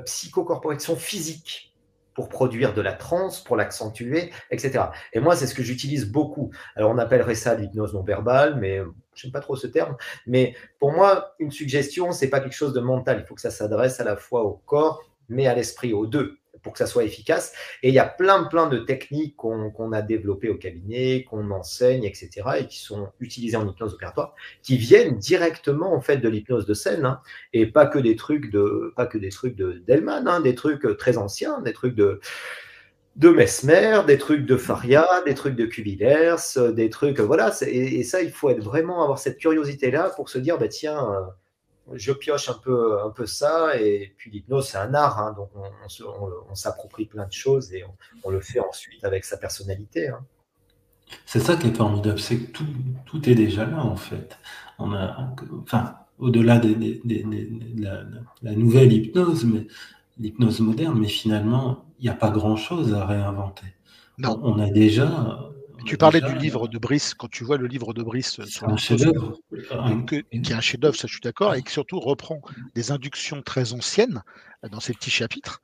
psychocorporelles, qui sont physiques, pour produire de la transe, pour l'accentuer, etc. Et moi, c'est ce que j'utilise beaucoup. Alors, on appellerait ça l'hypnose non verbale, mais je n'aime pas trop ce terme. Mais pour moi, une suggestion, c'est pas quelque chose de mental. Il faut que ça s'adresse à la fois au corps, mais à l'esprit, aux deux, pour que ça soit efficace. Et il y a plein de techniques qu'on a développées au cabinet, qu'on enseigne, etc., et qui sont utilisées en hypnose opératoire, qui viennent directement en fait de l'hypnose de scène, hein, et pas que des trucs d'Hellman, hein, des trucs très anciens, des trucs de Mesmer, des trucs de Faria, des trucs de Cuviers, des trucs, voilà. Et ça, il faut vraiment avoir cette curiosité-là pour se dire, bah tiens, je pioche un peu ça, et puis l'hypnose, c'est un art, hein, donc on s'approprie plein de choses et on le fait ensuite avec sa personnalité. Hein. C'est ça qui est formidable, c'est que tout est déjà là, en fait. Enfin, au-delà de la nouvelle hypnose, mais l'hypnose moderne, mais finalement, il n'y a pas grand-chose à réinventer. Non. On a déjà... Tu parlais du livre de Brice, quand tu vois le livre de Brice sur un chef-d'œuvre, qui est un chef-d'œuvre, ça je suis d'accord, et qui surtout reprend des inductions très anciennes dans ces petits chapitres.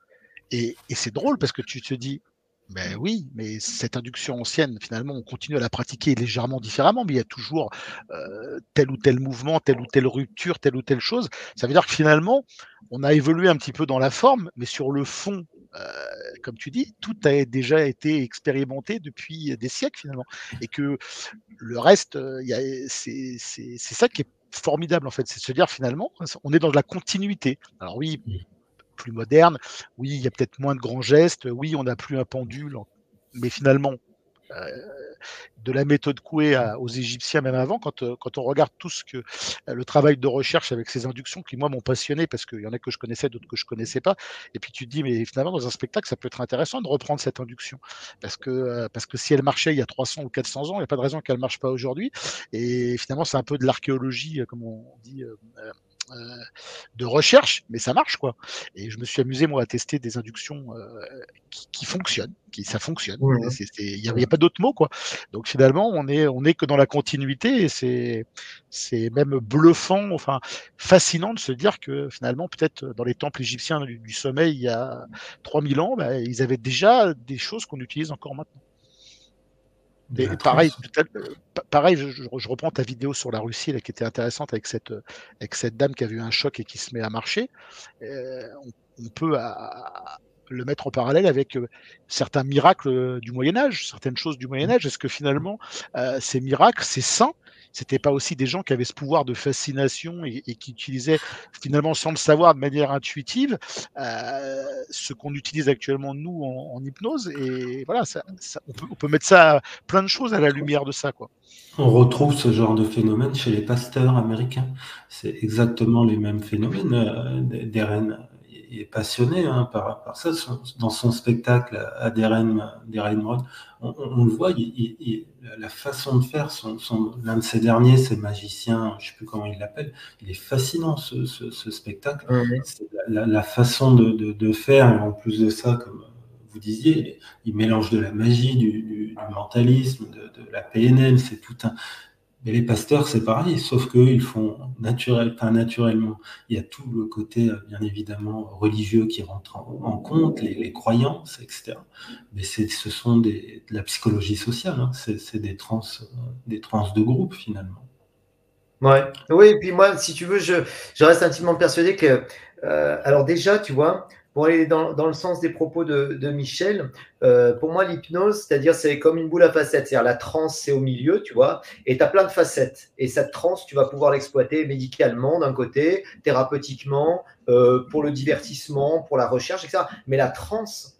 Et c'est drôle parce que tu te dis, ben oui, mais cette induction ancienne, finalement, on continue à la pratiquer légèrement différemment, mais il y a toujours tel ou tel mouvement, telle ou telle rupture, telle ou telle chose. Ça veut dire que finalement, on a évolué un petit peu dans la forme, mais sur le fond, comme tu dis, tout a déjà été expérimenté depuis des siècles finalement, et que le reste, c'est ça qui est formidable en fait, c'est de se dire finalement, on est dans de la continuité. Alors oui, plus moderne, oui, il y a peut-être moins de grands gestes, oui, on n'a plus un pendule, mais finalement, de la méthode Coué aux Égyptiens, même avant, quand on regarde tout le travail de recherche avec ces inductions qui, moi, m'ont passionné, parce qu'il y en a que je connaissais, d'autres que je connaissais pas, et puis tu te dis, mais finalement, dans un spectacle, ça peut être intéressant de reprendre cette induction, parce que si elle marchait il y a 300 ou 400 ans, il n'y a pas de raison qu'elle ne marche pas aujourd'hui, et finalement, c'est un peu de l'archéologie, comme on dit, de recherche, mais ça marche quoi. Et je me suis amusé moi à tester des inductions qui fonctionnent, ça fonctionne. Il n'y a pas d'autre mot quoi. Donc finalement on est que dans la continuité, et c'est même bluffant, enfin fascinant de se dire que finalement peut-être dans les temples égyptiens du sommeil il y a 3000 ans, bah, ils avaient déjà des choses qu'on utilise encore maintenant. Et pareil, je reprends ta vidéo sur la Russie là, qui était intéressante avec cette dame qui a eu un choc et qui se met à marcher. On peut le mettre en parallèle avec certains miracles du Moyen-Âge, certaines choses du Moyen-Âge. Est-ce que finalement, ces miracles, ces saints, c'était pas aussi des gens qui avaient ce pouvoir de fascination et qui utilisaient finalement sans le savoir de manière intuitive ce qu'on utilise actuellement nous en hypnose, et voilà, on peut mettre ça plein de choses à la lumière de ça quoi. On retrouve ce genre de phénomène chez les pasteurs américains. C'est exactement les mêmes phénomènes. Darren est passionné par ça. Dans son spectacle à Darren Road, on le voit, la façon de faire, l'un de ses derniers, c'est Magicien, je ne sais plus comment il l'appelle, il est fascinant ce spectacle. C'est la façon de faire, et en plus de ça, comme vous disiez, il mélange de la magie, du mentalisme, de la PNL, c'est tout un... Mais les pasteurs, c'est pareil, sauf qu'eux, ils font naturellement. Il y a tout le côté, bien évidemment, religieux qui rentre en compte, les croyances, etc. Mais ce sont de la psychologie sociale, hein. C'est des trans de groupe, finalement. Ouais. Oui, et puis moi, si tu veux, je reste intimement persuadé que, alors déjà, tu vois, pour aller dans le sens des propos de Michel, pour moi, l'hypnose, c'est-à-dire, c'est comme une boule à facettes. C'est-à-dire, la transe, c'est au milieu, tu vois, et tu as plein de facettes. Et cette transe, tu vas pouvoir l'exploiter médicalement, d'un côté, thérapeutiquement, pour le divertissement, pour la recherche, etc. Mais la transe,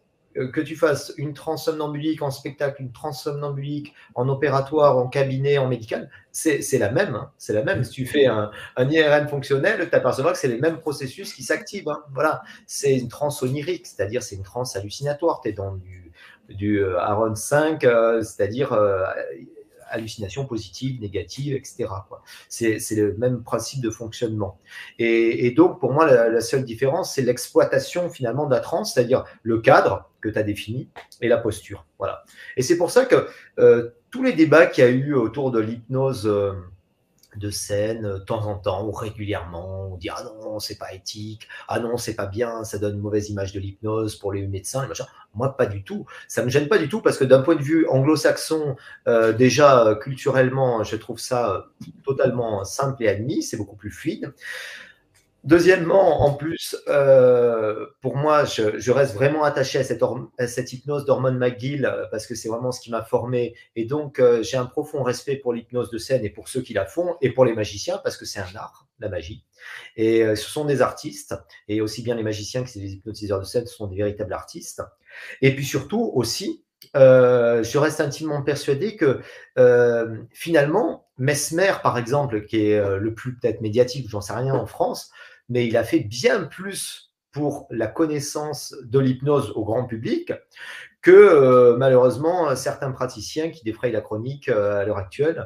que tu fasses une transe somnambulique en spectacle, une transe somnambulique en opératoire, en cabinet, en médical, c'est la même. Hein, c'est la même. Si tu fais un IRM fonctionnel, tu t'apercevras que c'est les mêmes processus qui s'activent. Hein, voilà. C'est une transe onirique, c'est-à-dire c'est une transe hallucinatoire. Tu es dans du Aaron 5, c'est-à-dire hallucination positive, négative, etc. quoi. C'est le même principe de fonctionnement. Et donc, pour moi, la seule différence, c'est l'exploitation finalement de la transe, c'est-à-dire le cadre que tu as défini et la posture. Voilà. Et c'est pour ça que tous les débats qu'il y a eu autour de l'hypnose de scène, de temps en temps, ou régulièrement, on dit « Ah non, c'est pas éthique, ah non, c'est pas bien, ça donne une mauvaise image de l'hypnose pour les médecins, les machins. » Moi, pas du tout. Ça me gêne pas du tout parce que d'un point de vue anglo-saxon, déjà, culturellement, je trouve ça totalement simple et admis, c'est beaucoup plus fluide. Deuxièmement, en plus, pour moi, je reste vraiment attaché à cette hypnose d'Hormone McGill parce que c'est vraiment ce qui m'a formé. Et donc, j'ai un profond respect pour l'hypnose de scène et pour ceux qui la font et pour les magiciens parce que c'est un art, la magie. Et ce sont des artistes. Et aussi bien les magiciens que les hypnotiseurs de scène, ce sont des véritables artistes. Et puis surtout aussi, je reste intimement persuadé que finalement, Mesmer, par exemple, qui est le plus peut-être médiatique, j'en sais rien en France, mais il a fait bien plus pour la connaissance de l'hypnose au grand public que malheureusement certains praticiens qui défrayent la chronique à l'heure actuelle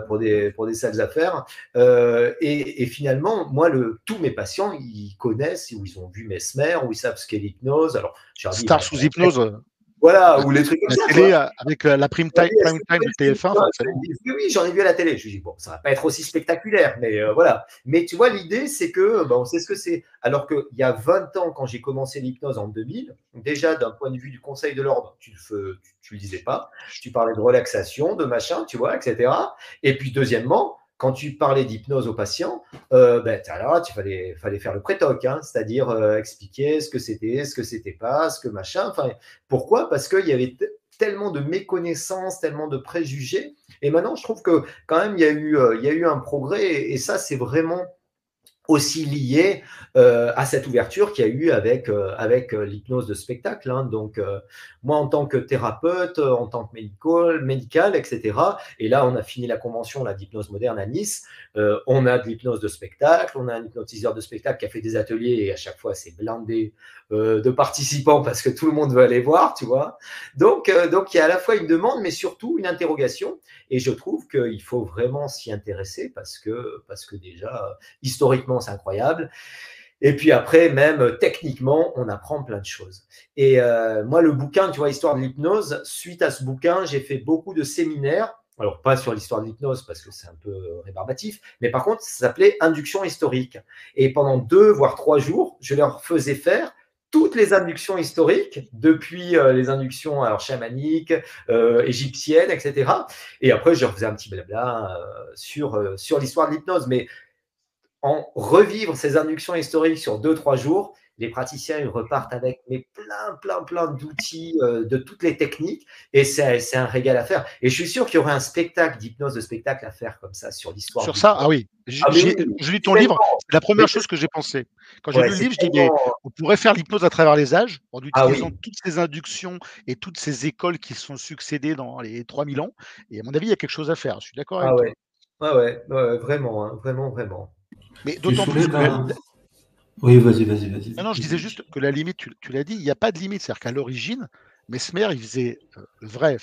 pour des sales affaires. Et finalement, moi, tous mes patients, ils connaissent, ou ils ont vu Mesmer, ou ils savent ce qu'est l'hypnose. Alors, Star sous hypnose. Voilà, ou les trucs comme ça. La télé avec la prime time de TF1, forcément. Oui, j'en ai vu à la télé. Je me dis, bon, ça va pas être aussi spectaculaire, mais voilà. Mais tu vois, l'idée, c'est que, on sait ce que c'est. Alors qu'il y a 20 ans, quand j'ai commencé l'hypnose en 2000, déjà, d'un point de vue du Conseil de l'Ordre, tu le disais pas. Tu parlais de relaxation, de machin, tu vois, etc. Et puis, deuxièmement, quand tu parlais d'hypnose aux patients, alors il fallait faire le prétoc, hein, c'est-à-dire expliquer ce que c'était pas, ce que machin. Enfin, pourquoi ? Parce qu'il y avait tellement de méconnaissances, tellement de préjugés. Et maintenant, je trouve que quand même, il y a eu un progrès. Et ça, c'est vraiment aussi lié à cette ouverture qu'il y a eu avec l'hypnose de spectacle. Hein. Donc, moi, en tant que thérapeute, en tant que médical, etc., et là, on a fini la convention d'hypnose moderne à Nice, on a de l'hypnose de spectacle, on a un hypnotiseur de spectacle qui a fait des ateliers et à chaque fois, c'est blindé de participants parce que tout le monde veut aller voir, tu vois. Donc, il y a à la fois une demande, mais surtout une interrogation. Et je trouve qu'il faut vraiment s'y intéresser parce que déjà, historiquement, c'est incroyable. Et puis après, même techniquement, on apprend plein de choses. Et moi, le bouquin, tu vois, Histoire de l'hypnose, suite à ce bouquin, j'ai fait beaucoup de séminaires. Alors, pas sur l'histoire de l'hypnose parce que c'est un peu rébarbatif, mais par contre, ça s'appelait Induction historique. Et pendant 2 voire 3 jours, je leur faisais faire toutes les inductions historiques, depuis les inductions chamaniques, égyptiennes, etc. Et après, je refaisais un petit blabla sur l'histoire de l'hypnose. Mais en revivre ces inductions historiques sur 2-3 jours, les praticiens ils repartent avec plein d'outils, de toutes les techniques, et c'est un régal à faire. Et je suis sûr qu'il y aurait un spectacle d'hypnose de spectacle à faire comme ça sur l'histoire. Sur ça, ah oui. J'ai lu ton livre, c'est la première chose que j'ai pensé. Quand j'ai lu le livre, je dis on pourrait faire l'hypnose à travers les âges, en utilisant toutes ces inductions et toutes ces écoles qui se sont succédées dans les 3000 ans. Et à mon avis, il y a quelque chose à faire. Je suis d'accord avec toi. Ouais, vraiment, hein, vraiment. Mais d'autant plus que Oui, vas-y. Non, je disais juste que la limite, tu l'as dit, il n'y a pas de limite. C'est-à-dire qu'à l'origine, Mesmer, il faisait le vrai,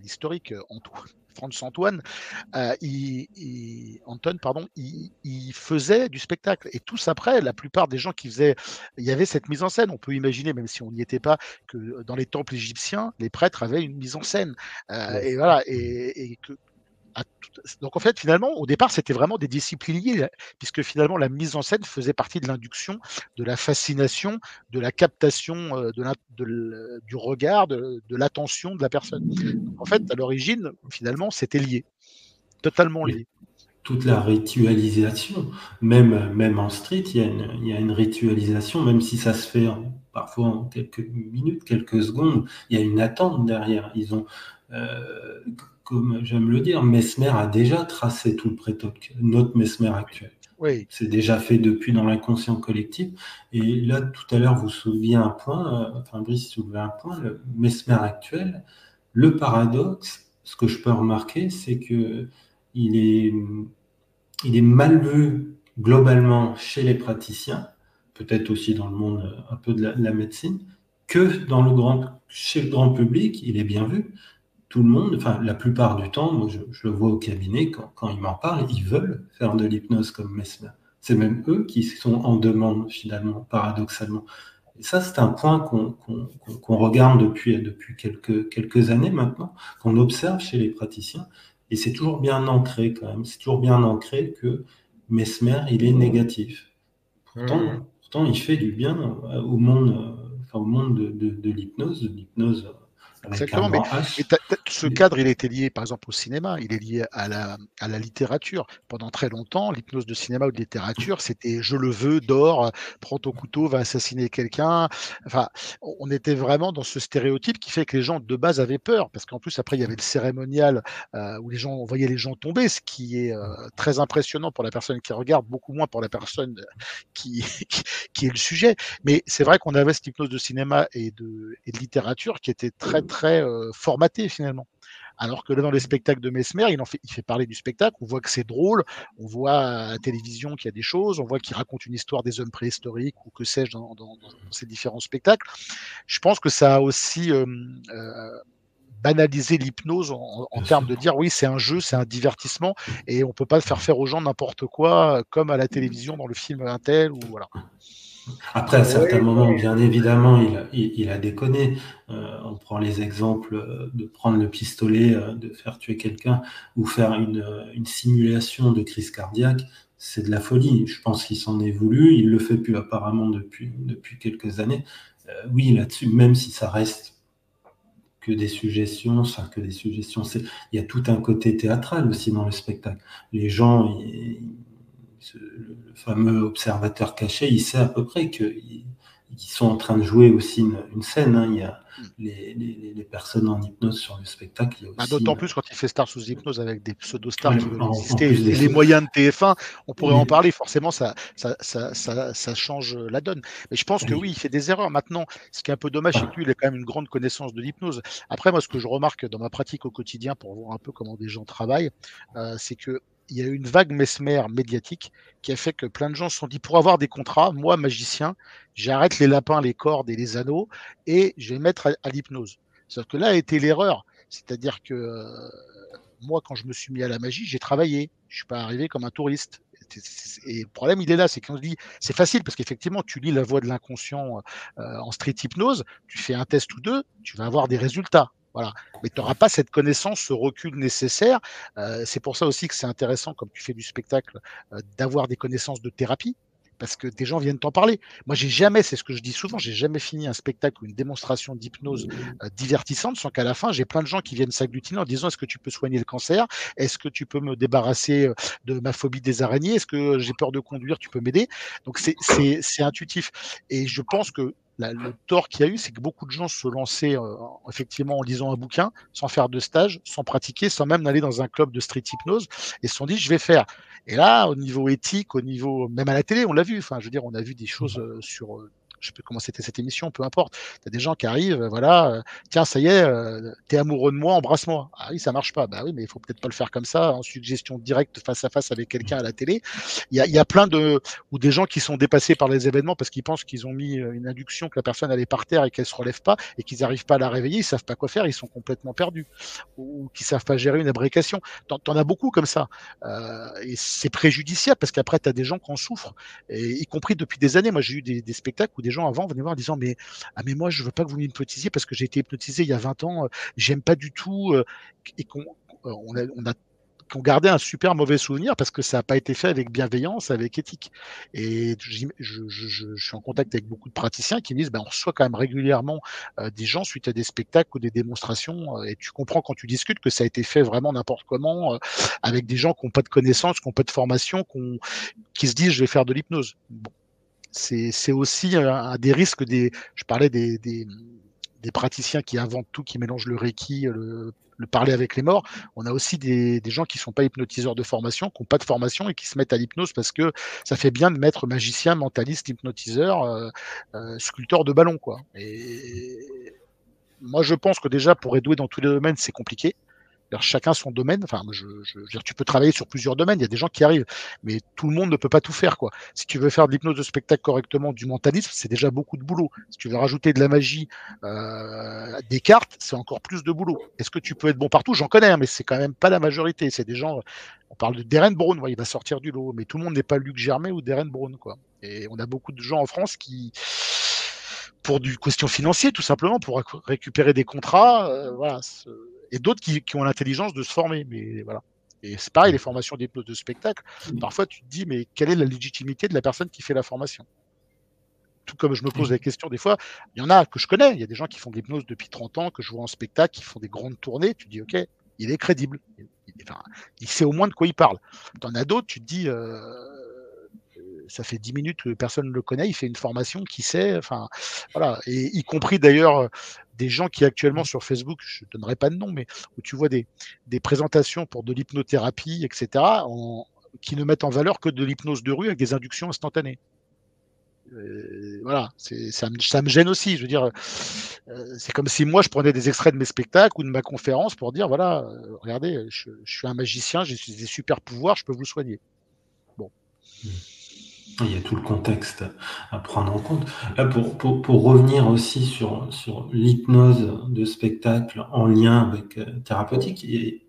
l'historique, Anton, il faisait du spectacle. Et tous après, la plupart des gens qui faisaient, il y avait cette mise en scène. On peut imaginer, même si on n'y était pas, que dans les temples égyptiens, les prêtres avaient une mise en scène. Et voilà, et que donc en fait, finalement, au départ, c'était vraiment des disciplines liées, puisque finalement, la mise en scène faisait partie de l'induction, de la fascination, de la captation du regard, de l'attention de la personne. Donc, en fait, à l'origine, finalement, c'était lié, totalement lié. Toute la ritualisation, même en street, il y a une ritualisation, même si ça se fait parfois en quelques minutes, quelques secondes, il y a une attente derrière. Ils ont comme j'aime le dire, Mesmer a déjà tracé tout le pré-talk, notre Mesmer actuel. Oui. C'est déjà fait depuis dans l'inconscient collectif. Et là, tout à l'heure, vous souleviez un point, Brice soulevait un point, le Mesmer actuel, le paradoxe, ce que je peux remarquer, c'est que il est mal vu globalement chez les praticiens, peut-être aussi dans le monde un peu de la médecine, que chez le grand public, il est bien vu. Tout le monde, enfin la plupart du temps, moi je le vois au cabinet, quand ils m'en parlent, ils veulent faire de l'hypnose comme Mesmer. C'est même eux qui sont en demande finalement, paradoxalement. Et ça, c'est un point qu'on regarde depuis quelques années maintenant, qu'on observe chez les praticiens. Et c'est toujours bien ancré quand même, c'est toujours bien ancré que Mesmer, il est négatif. Pourtant il fait du bien au monde, de l'hypnose, Exactement, mais ce cadre, il était lié par exemple au cinéma, il est lié à la littérature. Pendant très longtemps, l'hypnose de cinéma ou de littérature, c'était je le veux, dors, prends ton couteau, va assassiner quelqu'un. Enfin, on était vraiment dans ce stéréotype qui fait que les gens de base avaient peur, parce qu'en plus après il y avait le cérémonial où on voyait les gens tomber, ce qui est très impressionnant pour la personne qui regarde, beaucoup moins pour la personne qui est le sujet. Mais c'est vrai qu'on avait cette hypnose de cinéma et de littérature qui était très formaté finalement. Alors que là, dans les spectacles de Mesmer, il fait parler du spectacle, on voit que c'est drôle, on voit à la télévision qu'il y a des choses, on voit qu'il raconte une histoire des hommes préhistoriques ou que sais-je dans ces différents spectacles. Je pense que ça a aussi banalisé l'hypnose en termes de dire oui, c'est un jeu, c'est un divertissement et on peut pas faire aux gens n'importe quoi comme à la télévision dans le film un tel ou voilà. Après, à certains moments, bien évidemment, il a déconné. On prend les exemples de prendre le pistolet, de faire tuer quelqu'un ou faire une simulation de crise cardiaque. C'est de la folie. Je pense qu'il s'en est voulu. Il le fait plus apparemment depuis quelques années. Oui, là-dessus, même si ça reste que des suggestions, il y a tout un côté théâtral aussi dans le spectacle. Les gens... le fameux observateur caché, il sait à peu près qu'ils sont en train de jouer aussi une scène. Hein. Il y a les personnes en hypnose sur le spectacle. Il y a aussi, d'autant plus quand il fait Star sous hypnose avec des pseudo-stars qui veulent exister et les moyens de TF1, on pourrait en parler. Forcément, ça change la donne. Mais je pense que oui, il fait des erreurs. Maintenant, ce qui est un peu dommage, c'est que lui, il a quand même une grande connaissance de l'hypnose. Après, moi, ce que je remarque dans ma pratique au quotidien pour voir un peu comment des gens travaillent, c'est que il y a eu une vague Mesmer médiatique qui a fait que plein de gens se sont dit pour avoir des contrats, moi, magicien, j'arrête les lapins, les cordes et les anneaux et je vais mettre à l'hypnose. Sauf que là a été l'erreur. C'est-à-dire que moi, quand je me suis mis à la magie, j'ai travaillé. Je suis pas arrivé comme un touriste. Et le problème, il est là, c'est qu'on se dit, c'est facile parce qu'effectivement, tu lis la voix de l'inconscient en street hypnose, tu fais un test ou deux, tu vas avoir des résultats. Voilà. Mais tu n'auras pas cette connaissance, ce recul nécessaire. C'est pour ça aussi que c'est intéressant, comme tu fais du spectacle, d'avoir des connaissances de thérapie, parce que des gens viennent t'en parler. Moi, c'est ce que je dis souvent, j'ai jamais fini un spectacle ou une démonstration d'hypnose divertissante sans qu'à la fin, j'ai plein de gens qui viennent s'agglutiner en disant est-ce que tu peux soigner le cancer? Est-ce que tu peux me débarrasser de ma phobie des araignées? Est-ce que j'ai peur de conduire? Tu peux m'aider? Donc, c'est intuitif. Et je pense que le tort qu'il y a eu, c'est que beaucoup de gens se lançaient effectivement en lisant un bouquin, sans faire de stage, sans pratiquer, sans même aller dans un club de street hypnose, et se sont dit je vais faire. Et là, au niveau éthique, au niveau même à la télé, on l'a vu. Enfin, je veux dire, on a vu des choses sur je sais plus comment c'était cette émission, peu importe. Tu as des gens qui arrivent, voilà, tiens, ça y est, t'es amoureux de moi, embrasse-moi. Ah oui, ça marche pas. Bah oui, mais il faut peut-être pas le faire comme ça, en suggestion directe face à face avec quelqu'un à la télé. Il y a plein ou des gens qui sont dépassés par les événements parce qu'ils pensent qu'ils ont mis une induction, que la personne elle est par terre et qu'elle se relève pas et qu'ils n'arrivent pas à la réveiller, ils savent pas quoi faire, ils sont complètement perdus ou qui savent pas gérer une abrécation. T'en as beaucoup comme ça. Et c'est préjudiciable parce qu'après, tu as des gens qui en souffrent, et, y compris depuis des années. Moi, j'ai eu des spectacles où des gens avant venaient voir en disant mais moi, je veux pas que vous m'hypnotisiez parce que j'ai été hypnotisé il y a 20 ans, j'aime pas du tout, et on a qui ont gardé un super mauvais souvenir parce que ça n'a pas été fait avec bienveillance, avec éthique. Et je suis en contact avec beaucoup de praticiens qui me disent, ben, on reçoit quand même régulièrement des gens suite à des spectacles ou des démonstrations, et tu comprends quand tu discutes que ça a été fait vraiment n'importe comment, avec des gens qui n'ont pas de connaissances, qui n'ont pas de formation, qui se disent, je vais faire de l'hypnose. Bon. C'est aussi un des risques je parlais des praticiens qui inventent tout, qui mélangent le Reiki, le parler avec les morts. On a aussi des gens qui ne sont pas hypnotiseurs de formation, qui n'ont pas de formation et qui se mettent à l'hypnose parce que ça fait bien de mettre magicien, mentaliste, hypnotiseur, sculpteur de ballon, quoi. Et moi, je pense que déjà, pour être doué dans tous les domaines, c'est compliqué. Alors, chacun son domaine. Enfin, tu peux travailler sur plusieurs domaines. Il y a des gens qui arrivent, mais tout le monde ne peut pas tout faire, quoi. Si tu veux faire de l'hypnose de spectacle correctement, du mentalisme, c'est déjà beaucoup de boulot. Si tu veux rajouter de la magie, des cartes, c'est encore plus de boulot. Est-ce que tu peux être bon partout? J'en connais, mais c'est quand même pas la majorité. C'est des gens. On parle de Darren Brown, il va sortir du lot, mais tout le monde n'est pas Luc Germain ou Darren Brown, quoi. Et on a beaucoup de gens en France qui, pour du question financière, tout simplement, pour récupérer des contrats, voilà. Et d'autres qui ont l'intelligence de se former, mais voilà. Et c'est pareil, les formations d'hypnose de spectacle, parfois tu te dis, mais quelle est la légitimité de la personne qui fait la formation? Tout comme je me pose la question des fois, il y en a que je connais, il y a des gens qui font de l'hypnose depuis 30 ans, que je vois en spectacle, qui font des grandes tournées, tu te dis, ok, il est crédible, il sait au moins de quoi il parle. Tu en as d'autres, tu te dis, ça fait 10 minutes que personne ne le connaît, il fait une formation, qui sait, enfin, voilà, et y compris d'ailleurs des gens qui actuellement sur Facebook, je ne donnerai pas de nom, mais où tu vois des présentations pour de l'hypnothérapie, etc., qui ne mettent en valeur que de l'hypnose de rue avec des inductions instantanées. Voilà, ça me gêne aussi. Je veux dire, c'est comme si moi je prenais des extraits de mes spectacles ou de ma conférence pour dire voilà, regardez, je suis un magicien, j'ai des super pouvoirs, je peux vous soigner. Bon. Il y a tout le contexte à prendre en compte. Là, pour revenir aussi sur l'hypnose de spectacle en lien avec thérapeutique,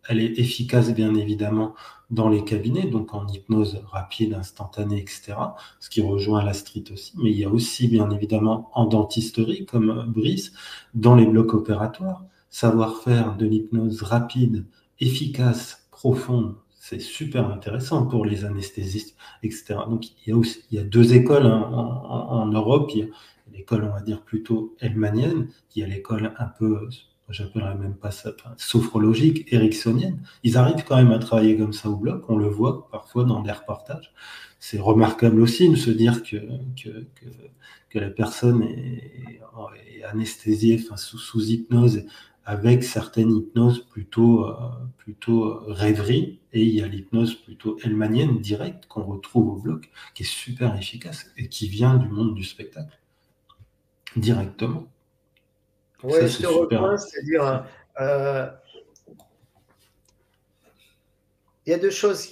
elle est efficace bien évidemment dans les cabinets, donc en hypnose rapide, instantanée, etc., ce qui rejoint la street aussi, mais il y a aussi bien évidemment en dentisterie, comme Brice, dans les blocs opératoires, savoir faire de l'hypnose rapide, efficace, profonde. C'est super intéressant pour les anesthésistes, etc. Donc, il y a deux écoles en Europe. Il y a l'école, on va dire, plutôt hellmanienne. Il y a l'école un peu, j'appellerais même pas ça, sophrologique, ericksonienne. Ils arrivent quand même à travailler comme ça au bloc. On le voit parfois dans des reportages. C'est remarquable aussi de se dire que la personne est anesthésiée, enfin, sous hypnose, avec certaines hypnoses plutôt rêverie, et il y a l'hypnose plutôt hellmanienne directe qu'on retrouve au bloc, qui est super efficace et qui vient du monde du spectacle directement. Oui, je te rejoins, c'est-à-dire il y a deux choses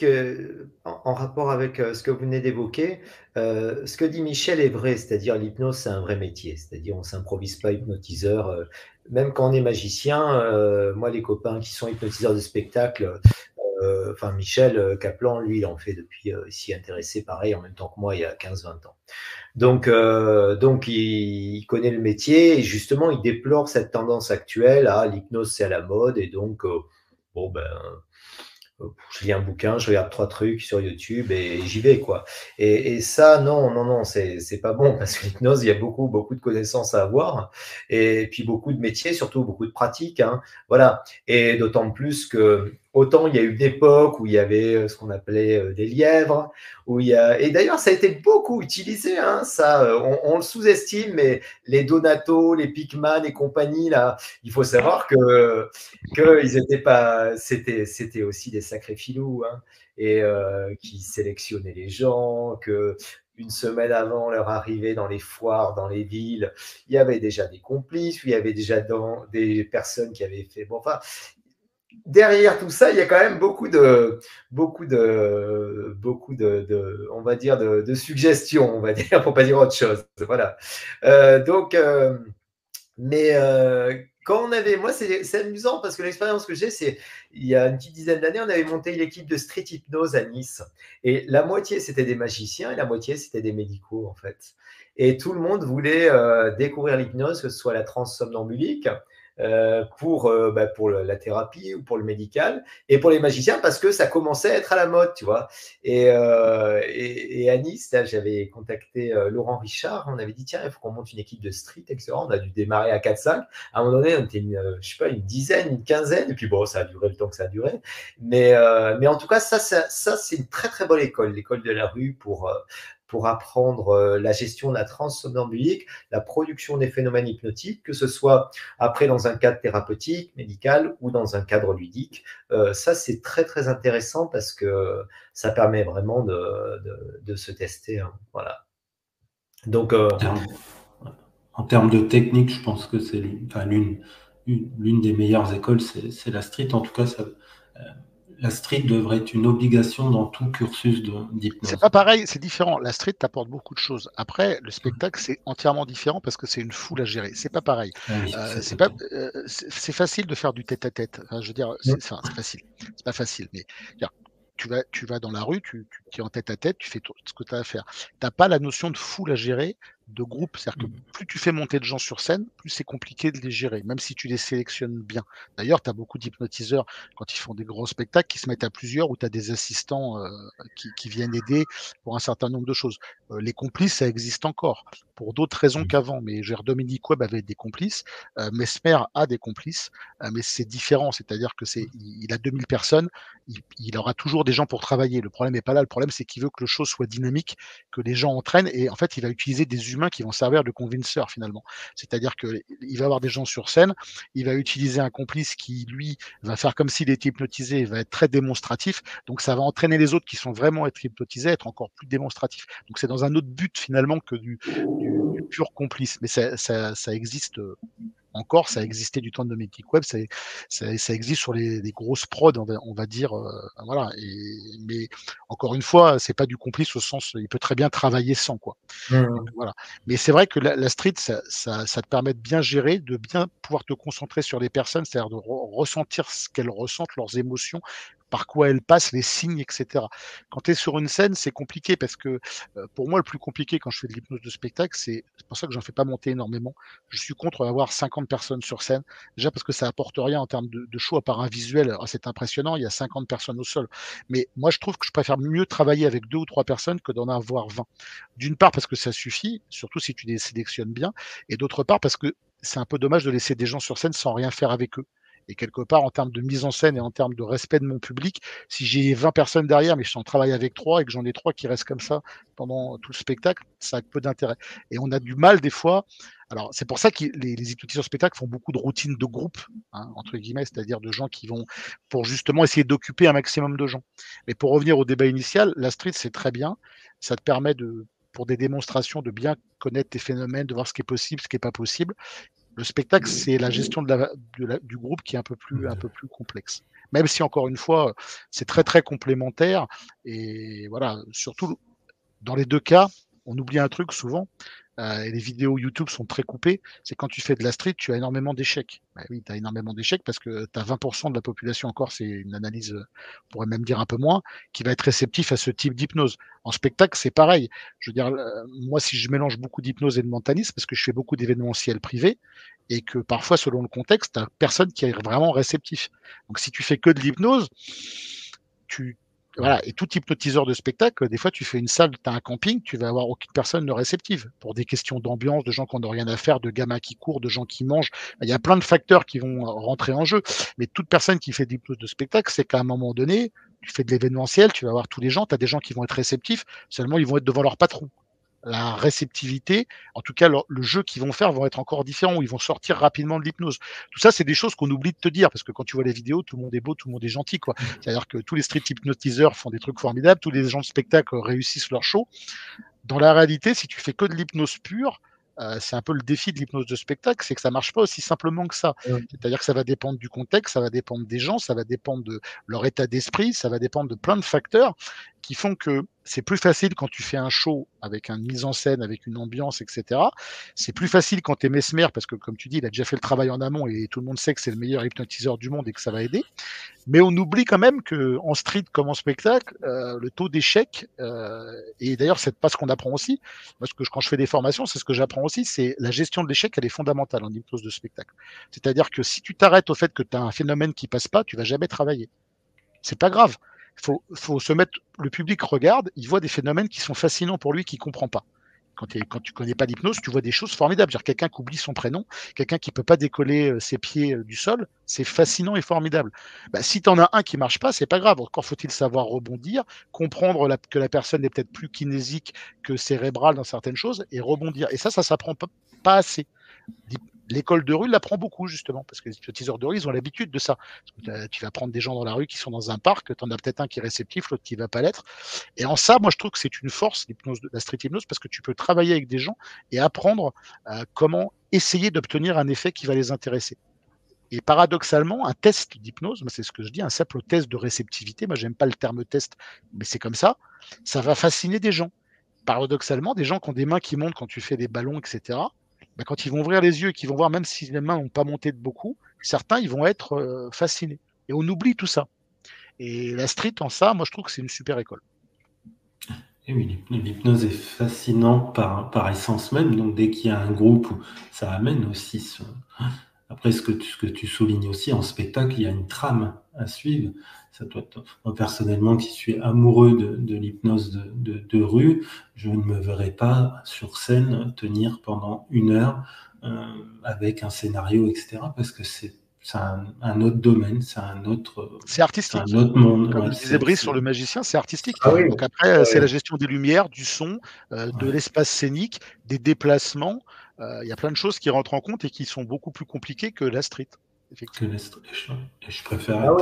en rapport avec ce que vous venez d'évoquer. Ce que dit Michel est vrai, c'est-à-dire l'hypnose, c'est un vrai métier. C'est-à-dire on ne s'improvise pas hypnotiseur. Même quand on est magicien, moi, les copains qui sont hypnotiseurs de spectacle, enfin Michel Kaplan, lui, il en fait depuis, il s'y est intéressé pareil en même temps que moi, il y a 15-20 ans. Donc il connaît le métier et justement, il déplore cette tendance actuelle à l'hypnose, c'est à la mode et donc, bon, ben, je lis un bouquin, je regarde 3 trucs sur YouTube et j'y vais, quoi. Et ça, non, c'est pas bon parce que l'hypnose, il y a beaucoup de connaissances à avoir et puis beaucoup de métiers, surtout beaucoup de pratiques, hein. Voilà. Et d'autant plus que autant il y a eu d'époques où il y avait ce qu'on appelait des lièvres, et d'ailleurs ça a été beaucoup utilisé, hein, ça, on le sous-estime, mais les Donato, les Pickman et compagnie là, il faut savoir que ils étaient pas, c'était aussi des sacrés filous, hein, et qui sélectionnaient les gens, que une semaine avant leur arrivée dans les foires, dans les villes, il y avait déjà des complices, il y avait déjà des personnes qui avaient fait... Bon, enfin, derrière tout ça, il y a quand même beaucoup de on va dire, de suggestions, on va dire, pour pas dire autre chose. Voilà. Quand on avait, moi, c'est amusant parce que l'expérience que j'ai, c'est il y a une petite dizaine d'années, on avait monté l'équipe de street hypnose à Nice. Et la moitié, c'était des magiciens et la moitié, c'était des médicaux, en fait. Et tout le monde voulait découvrir l'hypnose, que ce soit la transe somnambulique, pour la thérapie ou pour le médical, et pour les magiciens parce que ça commençait à être à la mode, tu vois. Et à Nice, là, j'avais contacté Laurent Richard, on avait dit tiens, il faut qu'on monte une équipe de street, etc. On a dû démarrer à 4-5. À un moment donné, on était une dizaine, une quinzaine, et puis bon, ça a duré le temps que ça a duré. Mais en tout cas, ça c'est une très très bonne école, l'école de la rue pour apprendre la gestion de la transe somnambulique, la production des phénomènes hypnotiques, que ce soit après dans un cadre thérapeutique, médical ou dans un cadre ludique. Ça, c'est très, très intéressant parce que ça permet vraiment de se tester. Hein. Voilà. Donc, en termes de technique, je pense que c'est l'une des meilleures écoles, c'est la street. En tout cas, la street devrait être une obligation dans tout cursus d'hypnose. C'est pas pareil, c'est différent. La street t'apporte beaucoup de choses. Après, le spectacle, c'est entièrement différent parce que c'est une foule à gérer. C'est pas pareil. Oui, c'est facile de faire du tête-à-tête. Enfin, je veux dire, c'est facile. C'est pas facile, mais tu vas dans la rue, tu es en tête-à-tête, tu fais ce que tu as à faire. T'as pas la notion de foule à gérer, de groupe. C'est-à-dire que plus tu fais monter de gens sur scène, plus c'est compliqué de les gérer, même si tu les sélectionnes bien. D'ailleurs, tu as beaucoup d'hypnotiseurs, quand ils font des gros spectacles, qui se mettent à plusieurs, où tu as des assistants qui viennent aider pour un certain nombre de choses. Les complices, ça existe encore, pour d'autres raisons qu'avant. Mais Dominique Webb avait des complices, Mesmer a des complices, mais c'est différent. C'est-à-dire que il a 2000 personnes, il aura toujours des gens pour travailler. Le problème n'est pas là. Le problème, c'est qu'il veut que le show soit dynamique, que les gens entraînent, et en fait, il va utiliser des humains qui vont servir de convinceurs finalement. C'est-à-dire qu'il va avoir des gens sur scène, il va utiliser un complice qui, lui, va faire comme s'il était hypnotisé, il va être très démonstratif, donc ça va entraîner les autres qui sont vraiment être hypnotisés à être encore plus démonstratifs. Donc c'est dans un autre but finalement que du pur complice, mais ça existe encore, ça existait du temps de Dominique Webb, ça existe sur les grosses prods, on va dire, voilà. Mais encore une fois, c'est pas du complice au sens, il peut très bien travailler sans, quoi. Donc, voilà. Mais c'est vrai que la street, ça te permet de bien gérer, de bien pouvoir te concentrer sur les personnes, c'est-à-dire de ressentir ce qu'elles ressentent, leurs émotions, par quoi elles passent, les signes, etc. Quand tu es sur une scène, c'est compliqué parce que pour moi, le plus compliqué quand je fais de l'hypnose de spectacle, c'est pour ça que j'en fais pas monter énormément. Je suis contre avoir 50 personnes sur scène. Déjà parce que ça apporte rien en termes de show à part un visuel. Oh, c'est impressionnant, il y a 50 personnes au sol. Mais moi, je trouve que je préfère mieux travailler avec 2 ou 3 personnes que d'en avoir 20. D'une part parce que ça suffit, surtout si tu les sélectionnes bien, et d'autre part parce que c'est un peu dommage de laisser des gens sur scène sans rien faire avec eux. Et quelque part, en termes de mise en scène et en termes de respect de mon public, si j'ai 20 personnes derrière, mais je suis en travail avec 3 et que j'en ai 3 qui restent comme ça pendant tout le spectacle, ça a peu d'intérêt. Et on a du mal des fois. Alors, c'est pour ça que les hypnotiseurs spectacle font beaucoup de routines de groupe, hein, entre guillemets, c'est-à-dire de gens qui vont pour justement essayer d'occuper un maximum de gens. Mais pour revenir au débat initial, la street, c'est très bien. Ça te permet pour des démonstrations, de bien connaître tes phénomènes, de voir ce qui est possible, ce qui n'est pas possible. Le spectacle, c'est la gestion du groupe qui est un peu plus complexe. Même si, encore une fois, c'est très, très complémentaire. Et voilà, surtout dans les deux cas, on oublie un truc souvent, et les vidéos YouTube sont très coupées, c'est quand tu fais de la street, tu as énormément d'échecs. Bah oui, tu as énormément d'échecs parce que tu as 20% de la population, encore, c'est une analyse, on pourrait même dire un peu moins, qui va être réceptif à ce type d'hypnose. En spectacle, c'est pareil. Je veux dire, moi, si je mélange beaucoup d'hypnose et de mentalisme, parce que je fais beaucoup d'événementiels privés, et que parfois, selon le contexte, tu n'as personne qui est vraiment réceptif. Donc, si tu fais que de l'hypnose, voilà, et tout hypnotiseur de spectacle, des fois, tu fais une salle, tu as un camping, tu vas avoir aucune personne de réceptive pour des questions d'ambiance, de gens qui n'ont rien à faire, de gamins qui courent, de gens qui mangent. Il y a plein de facteurs qui vont rentrer en jeu. Mais toute personne qui fait de l'hypnose de spectacle, c'est qu'à un moment donné, tu fais de l'événementiel, tu vas avoir tous les gens, tu as des gens qui vont être réceptifs, seulement ils vont être devant leur patron. la réceptivité, en tout cas le jeu qu'ils vont faire vont être encore différents, où ils vont sortir rapidement de l'hypnose. Tout ça, c'est des choses qu'on oublie de te dire, parce que quand tu vois les vidéos, tout le monde est beau, tout le monde est gentil, quoi. C'est-à-dire que tous les street hypnotiseurs font des trucs formidables, tous les gens de spectacle réussissent leur show. Dans la réalité, si tu fais que de l'hypnose pure, c'est un peu le défi de l'hypnose de spectacle, c'est que ça marche pas aussi simplement que ça. C'est-à-dire que ça va dépendre du contexte, ça va dépendre des gens, ça va dépendre de leur état d'esprit, ça va dépendre de plein de facteurs qui font que c'est plus facile quand tu fais un show avec une mise en scène, avec une ambiance, etc. C'est plus facile quand tu es Mesmer, parce que comme tu dis, il a déjà fait le travail en amont et tout le monde sait que c'est le meilleur hypnotiseur du monde et que ça va aider. Mais on oublie quand même qu'en street comme en spectacle, le taux d'échec, et d'ailleurs c'est pas ce qu'on apprend aussi, parce que quand je fais des formations, c'est ce que j'apprends aussi, c'est la gestion de l'échec, elle est fondamentale en hypnose de spectacle. C'est-à-dire que si tu t'arrêtes au fait que tu as un phénomène qui passe pas, tu vas jamais travailler. C'est pas grave. Faut se mettre, le public regarde, il voit des phénomènes qui sont fascinants pour lui, qu'il comprend pas. Quand tu connais pas l'hypnose, tu vois des choses formidables. C'est-à-dire quelqu'un qui oublie son prénom, quelqu'un qui peut pas décoller ses pieds du sol, c'est fascinant et formidable. Bah, si tu en as un qui marche pas, c'est pas grave. Encore faut-il savoir rebondir, comprendre que la personne est peut-être plus kinésique que cérébrale dans certaines choses et rebondir. Et ça s'apprend pas assez. L'école de rue l'apprend beaucoup, justement, parce que les hypnotiseurs de rue, ils ont l'habitude de ça. Tu vas prendre des gens dans la rue qui sont dans un parc, tu en as peut-être un qui est réceptif, l'autre qui va pas l'être. Et en ça, moi, je trouve que c'est une force, la street hypnose, parce que tu peux travailler avec des gens et apprendre comment essayer d'obtenir un effet qui va les intéresser. Et paradoxalement, un test d'hypnose, c'est ce que je dis, un simple test de réceptivité, moi, j'aime pas le terme test, mais c'est comme ça va fasciner des gens. Paradoxalement, des gens qui ont des mains qui montent quand tu fais des ballons, etc., quand ils vont ouvrir les yeux et qu'ils vont voir, même si les mains n'ont pas monté de beaucoup, certains, ils vont être fascinés. Et on oublie tout ça. Et la street, en ça, moi, je trouve que c'est une super école. Et oui, l'hypnose est fascinante par essence même. Donc, dès qu'il y a un groupe, ça amène aussi Après, ce que tu soulignes aussi, en spectacle, il y a une trame à suivre. Ça doit être... Moi, personnellement, qui suis amoureux de l'hypnose de rue, je ne me verrais pas sur scène tenir pendant 1 heure avec un scénario, etc. Parce que c'est un autre domaine, c'est un autre monde. Comme disait Brice sur le magicien, c'est artistique. Ah oui. Donc après, c'est la gestion des lumières, du son, de l'espace scénique, des déplacements. Il y a plein de choses qui rentrent en compte et qui sont beaucoup plus compliquées que la street. Je préfère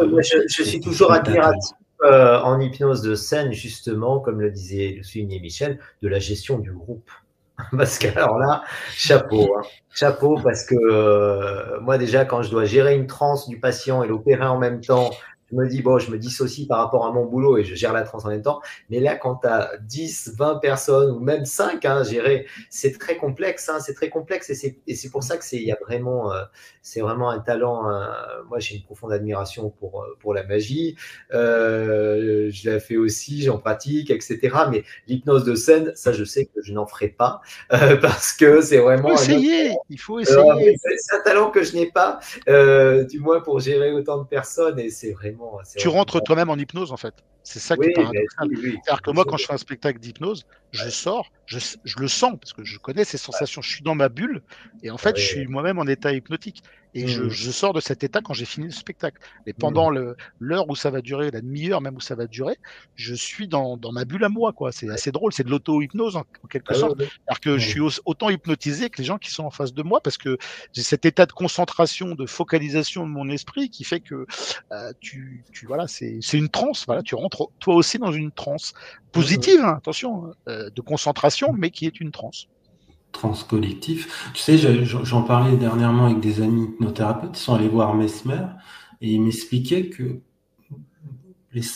je suis toujours admiratif en hypnose de scène, justement, comme le soulignait Michel, de la gestion du groupe. Parce que alors là, chapeau, hein. Chapeau, parce que moi déjà, quand je dois gérer une transe du patient et l'opérer en même temps, je me dis, bon, je me dissocie par rapport à mon boulot et je gère la transe en même temps. Mais là, quand tu as 10, 20 personnes ou même 5 à gérer, c'est très complexe. C'est très complexe et c'est pour ça que c'est vraiment un talent. Moi, j'ai une profonde admiration pour la magie. Je la fais aussi, j'en pratique, etc. Mais l'hypnose de scène, ça, je sais que je n'en ferai pas parce que c'est vraiment... Il faut essayer. C'est un talent que je n'ai pas, du moins pour gérer autant de personnes et c'est vraiment... Tu rentres toi-même en hypnose, en fait. C'est ça qui est paradoxal. C'est-à-dire que moi, quand je fais un spectacle d'hypnose, je sors, je le sens, parce que je connais ces sensations. Je suis dans ma bulle, et en fait, je suis moi-même en état hypnotique. Et je sors de cet état quand j'ai fini le spectacle. Et pendant l'heure où ça va durer, la demi-heure même où ça va durer, je suis dans ma bulle à moi, quoi. C'est assez drôle, c'est de l'auto-hypnose en quelque sorte. Alors que je suis autant hypnotisé que les gens qui sont en face de moi, parce que j'ai cet état de concentration, de focalisation de mon esprit qui fait que voilà, c'est une transe. Voilà, tu rentres toi aussi dans une transe positive, hein, attention, de concentration, mais qui est une transe. Transcollectif. Tu sais, j'en parlais dernièrement avec des amis hypnothérapeutes, ils sont allés voir Mesmer et ils m'expliquaient que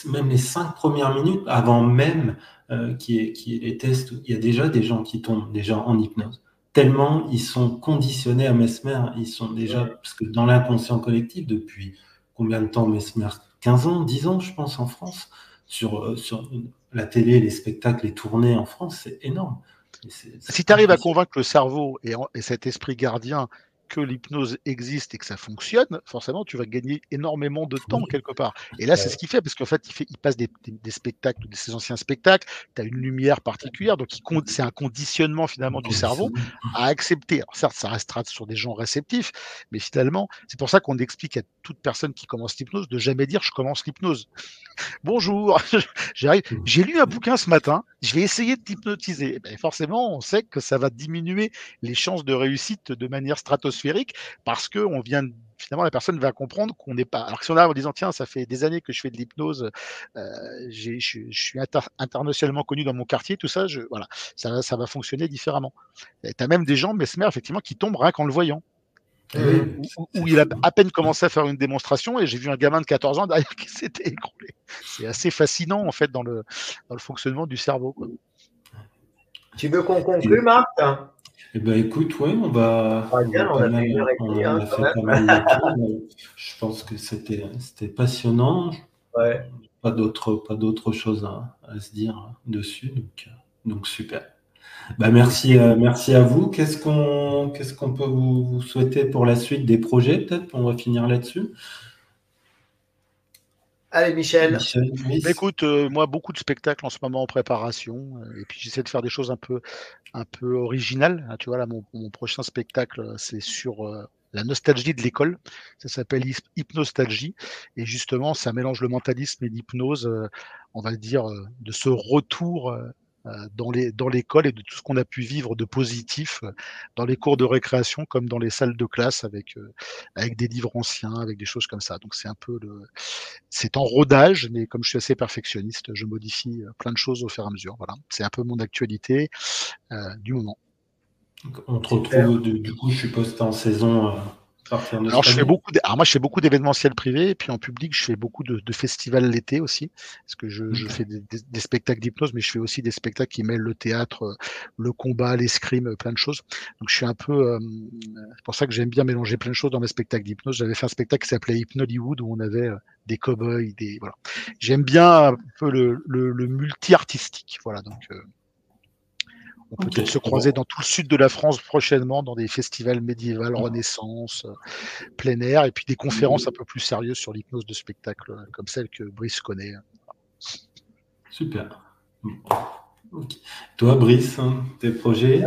même les 5 premières minutes, avant même qu'il y ait les tests, il y a déjà des gens qui tombent déjà en hypnose. Tellement ils sont conditionnés à Mesmer, ils sont déjà, parce que dans l'inconscient collectif, depuis combien de temps Mesmer? 15 ans, 10 ans, je pense, en France, sur la télé, les spectacles, les tournées en France, c'est énorme. Si tu arrives à convaincre le cerveau et cet esprit gardien que l'hypnose existe et que ça fonctionne, forcément, tu vas gagner énormément de temps quelque part. Et là, c'est ce qu'il fait, parce qu'en fait, il passe des spectacles, ses anciens spectacles, tu as une lumière particulière, donc c'est un conditionnement finalement du cerveau à accepter. Alors certes, ça restera sur des gens réceptifs, mais finalement, c'est pour ça qu'on explique à toute personne qui commence l'hypnose de jamais dire « je commence l'hypnose ». Bonjour, j'arrive. J'ai lu un bouquin ce matin, je vais essayer de t'hypnotiser. Ben, forcément, on sait que ça va diminuer les chances de réussite de manière stratosphérique parce que finalement, la personne va comprendre qu'on n'est pas. Alors que si on arrive en disant, tiens, ça fait des années que je fais de l'hypnose, je suis internationalement connu dans mon quartier, tout ça, voilà, ça va fonctionner différemment. Tu as même des gens, Mesmer, effectivement, qui tombent rien qu'en le voyant. Où il a à peine commencé à faire une démonstration et j'ai vu un gamin de 14 ans derrière qui s'était écroulé. C'est assez fascinant en fait dans le fonctionnement du cerveau, quoi. Tu veux qu'on conclue, Marc? Eh ben, écoute, ouais, on a fait pas mal de tours. Je pense que c'était passionnant. Ouais. Pas d'autre chose à se dire dessus, donc super. Bah, merci à vous. Qu'est-ce qu'on peut vous souhaiter pour la suite des projets, peut-être? On va finir là-dessus. Allez, Michel. Écoute, moi, beaucoup de spectacles en ce moment en préparation, et puis j'essaie de faire des choses un peu originales. Tu vois, là, mon prochain spectacle, c'est sur la nostalgie de l'école. Ça s'appelle Hypnostalgie, et justement, ça mélange le mentalisme et l'hypnose, on va le dire, de ce retour dans l'école et de tout ce qu'on a pu vivre de positif dans les cours de récréation comme dans les salles de classe avec des livres anciens, avec des choses comme ça. Donc c'est en rodage, mais comme je suis assez perfectionniste, je modifie plein de choses au fur et à mesure. Voilà, c'est un peu mon actualité du moment. On te retrouve, du coup, je suppose, en saison. Alors, moi, je fais beaucoup d'événementiels privés, et puis en public, je fais beaucoup de festivals l'été aussi, parce que je fais des spectacles d'hypnose, mais je fais aussi des spectacles qui mêlent le théâtre, le combat, l'escrime, plein de choses. Donc, je suis un peu, c'est pour ça que j'aime bien mélanger plein de choses dans mes spectacles d'hypnose. J'avais fait un spectacle qui s'appelait Hypnoliwood, où on avait des cow-boys, voilà. J'aime bien un peu le multi-artistique, voilà. Donc, on peut peut-être se croiser dans tout le sud de la France prochainement, dans des festivals médiévals, Renaissance, plein air, et puis des conférences un peu plus sérieuses sur l'hypnose de spectacle, comme celle que Brice connaît. Super. Okay. Toi, Brice, tes projets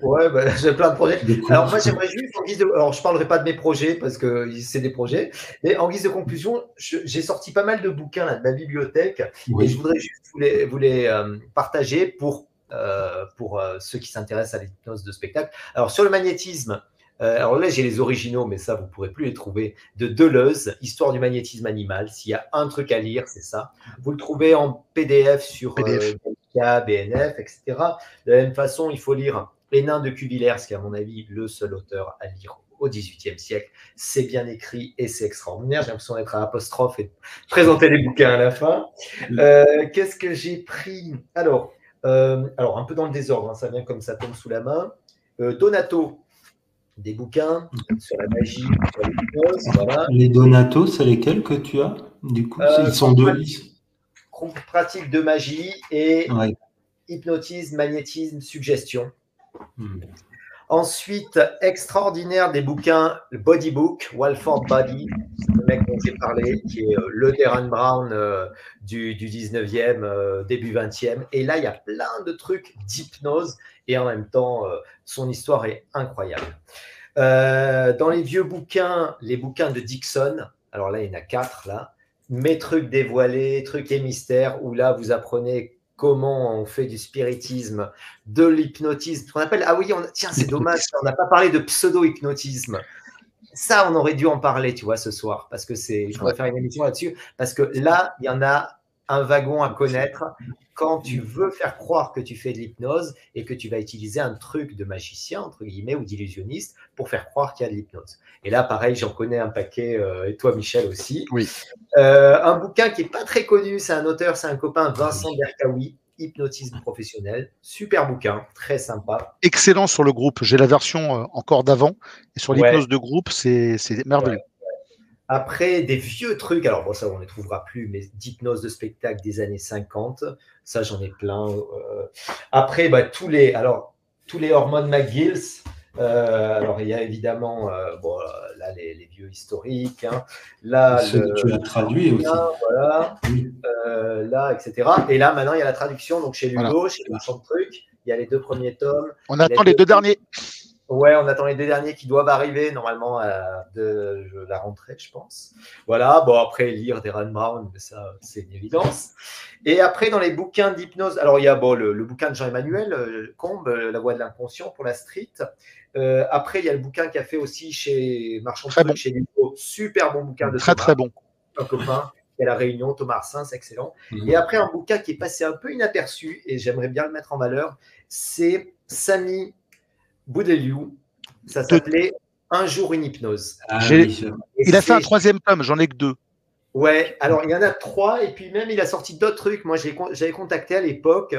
Ouais, j'ai plein de projets. Alors moi, j'aimerais juste, alors je ne parlerai pas de mes projets parce que c'est des projets, mais en guise de conclusion, j'ai sorti pas mal de bouquins là, de ma bibliothèque, et je voudrais juste vous les partager pour ceux qui s'intéressent à l'hypnose de spectacle. Alors, sur le magnétisme, alors là, j'ai les originaux, mais ça, vous ne pourrez plus les trouver, de Deleuze, Histoire du magnétisme animal. S'il y a un truc à lire, c'est ça. Vous le trouvez en PDF sur BNF, etc. De la même façon, il faut lire Les Nains de Cuvillaire, ce qui est, à mon avis, le seul auteur à lire au XVIIIe siècle. C'est bien écrit et c'est extraordinaire. J'ai l'impression d'être à l'apostrophe et de présenter les bouquins à la fin. Qu'est-ce que j'ai pris ? Alors, un peu dans le désordre, hein, ça vient comme ça tombe sous la main. Donato, des bouquins sur la magie, sur l'hypnose. Voilà. Les Donato, c'est lesquels que tu as? Du coup, ils sont deux. Pratique de magie et hypnotisme, magnétisme, suggestion. Ensuite, extraordinaire des bouquins, le Body Book, Walford Body, le mec dont j'ai parlé, qui est le Derren Brown du 19e, début 20e. Et là, il y a plein de trucs d'hypnose et en même temps, son histoire est incroyable. Dans les vieux bouquins, les bouquins de Dixon, alors là, il y en a 4, là. Mes trucs dévoilés, trucs et mystères, où là, vous apprenez comment on fait du spiritisme, de l'hypnotisme. On appelle, ah oui, tiens, c'est dommage, on n'a pas parlé de pseudo-hypnotisme. Ça, on aurait dû en parler, tu vois, ce soir, parce que je pourrais faire une émission là-dessus, parce que là, il y en a un wagon à connaître quand tu veux faire croire que tu fais de l'hypnose et que tu vas utiliser un truc de magicien, entre guillemets, ou d'illusionniste pour faire croire qu'il y a de l'hypnose. Et là, pareil, j'en connais un paquet, et toi, Michel, aussi. Oui. Un bouquin qui n'est pas très connu, c'est un auteur, c'est un copain, Vincent Berkaoui, Hypnotisme professionnel. Super bouquin, très sympa. Excellent sur le groupe. J'ai la version encore d'avant. Et sur l'hypnose de groupe, c'est merveilleux. Après, des vieux trucs, alors bon, ça on ne les trouvera plus, mais d'hypnose de spectacle des années 50, ça j'en ai plein. Après, tous les hormones McGills. Alors il y a évidemment là les vieux historiques. Hein. Là, tu l'as traduit aussi. Voilà. Là, etc. Et là, maintenant, il y a la traduction. Donc chez Ludo, chez le champ de trucs, il y a les 2 premiers tomes. On attend les 2 derniers. Ouais, on attend les 2 derniers qui doivent arriver normalement de la rentrée, je pense. Voilà, bon, après, lire des Dan Brown, mais ça, c'est une évidence. Et après, dans les bouquins d'hypnose, alors il y a le bouquin de Jean-Emmanuel Combes, La voix de l'inconscient pour la street. Après, il y a le bouquin qu'il a fait aussi chez Marchand de Trucs, chez Lupo. Super bon bouquin de Très, Thomas, très bon. un copain qui est à La Réunion, Thomas Arsens, excellent. Et après, un bouquin qui est passé un peu inaperçu, et j'aimerais bien le mettre en valeur, c'est Sami Boudeliou. Ça s'appelait Un jour une hypnose. Il a fait un 3e tome, j'en ai que 2. Ouais, alors il y en a 3, et puis même il a sorti d'autres trucs. Moi, j'avais contacté à l'époque,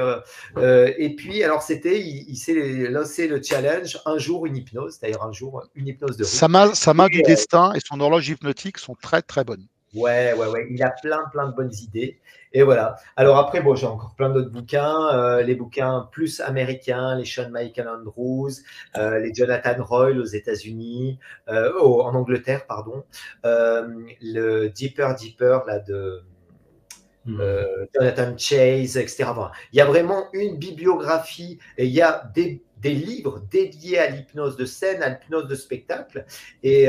et puis alors il s'est lancé le challenge Un jour une hypnose, c'est-à-dire un jour une hypnose de route. Sa main du destin et son horloge hypnotique sont très très bonnes. Ouais, il a plein de bonnes idées. Et voilà. Alors après, bon, j'ai encore plein d'autres bouquins, les bouquins plus américains, les Sean Michael Andrews, les Jonathan Royle aux États-Unis, en Angleterre, pardon, le Deeper là de Jonathan Chase, etc. Enfin, il y a vraiment une bibliographie et il y a des livres dédiés à l'hypnose de scène, à l'hypnose de spectacle, et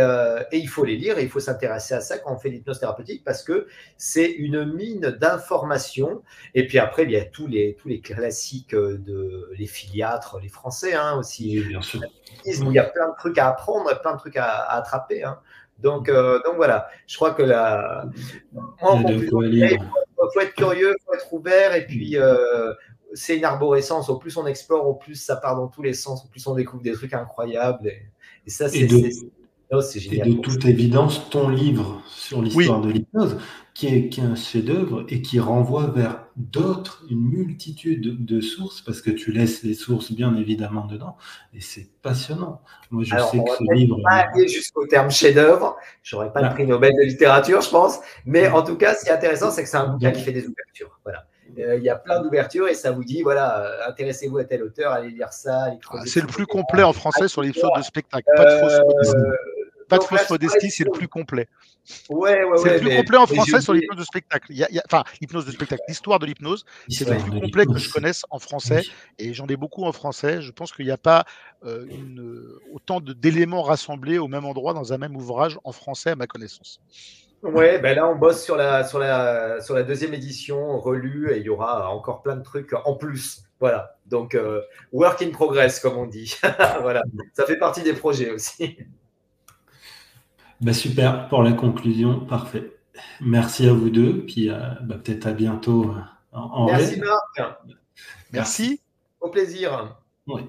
il faut les lire et il faut s'intéresser à ça quand on fait l'hypnose thérapeutique parce que c'est une mine d'informations. Et puis après, il y a tous les classiques les filiatres, les Français aussi, bien sûr. Où il y a plein de trucs à apprendre, plein de trucs à attraper. Donc voilà, je crois que il faut être curieux, il faut être ouvert, et puis c'est une arborescence. Au plus on explore, au plus ça part dans tous les sens, au plus on découvre des trucs incroyables. Et ça, c'est génial. Et de toute évidence, ton livre sur l'histoire de l'hypnose, qui est un chef-d'œuvre et qui renvoie vers une multitude de sources, parce que tu laisses les sources bien évidemment dedans, et c'est passionnant. Moi, je sais que ce livre. Pas aller jusqu'au terme chef-d'œuvre, j'aurais pas le prix Nobel de littérature, je pense, mais en tout cas, ce qui est intéressant, c'est que c'est un bouquin qui fait des ouvertures. Voilà. Il y a plein d'ouvertures et ça vous dit, voilà, intéressez-vous à tel auteur, allez lire ça, allez creuser. C'est le plus complet en français sur l'hypnose de spectacle. Pas de fausse modestie, c'est le plus complet. C'est le plus complet en français sur l'hypnose de spectacle. Enfin, l'hypnose de spectacle, l'histoire de l'hypnose, c'est le plus complet que je connaisse en français, et j'en ai beaucoup en français. Je pense qu'il n'y a pas autant d'éléments rassemblés au même endroit dans un même ouvrage en français à ma connaissance. Ouais, ben là on bosse sur la 2e édition relue et il y aura encore plein de trucs en plus. Voilà, donc work in progress comme on dit. Voilà, ça fait partie des projets aussi. Ben super, pour la conclusion, parfait. Merci à vous deux, puis peut-être à bientôt en Merci vrai. Marc. Merci. Au plaisir. Oui.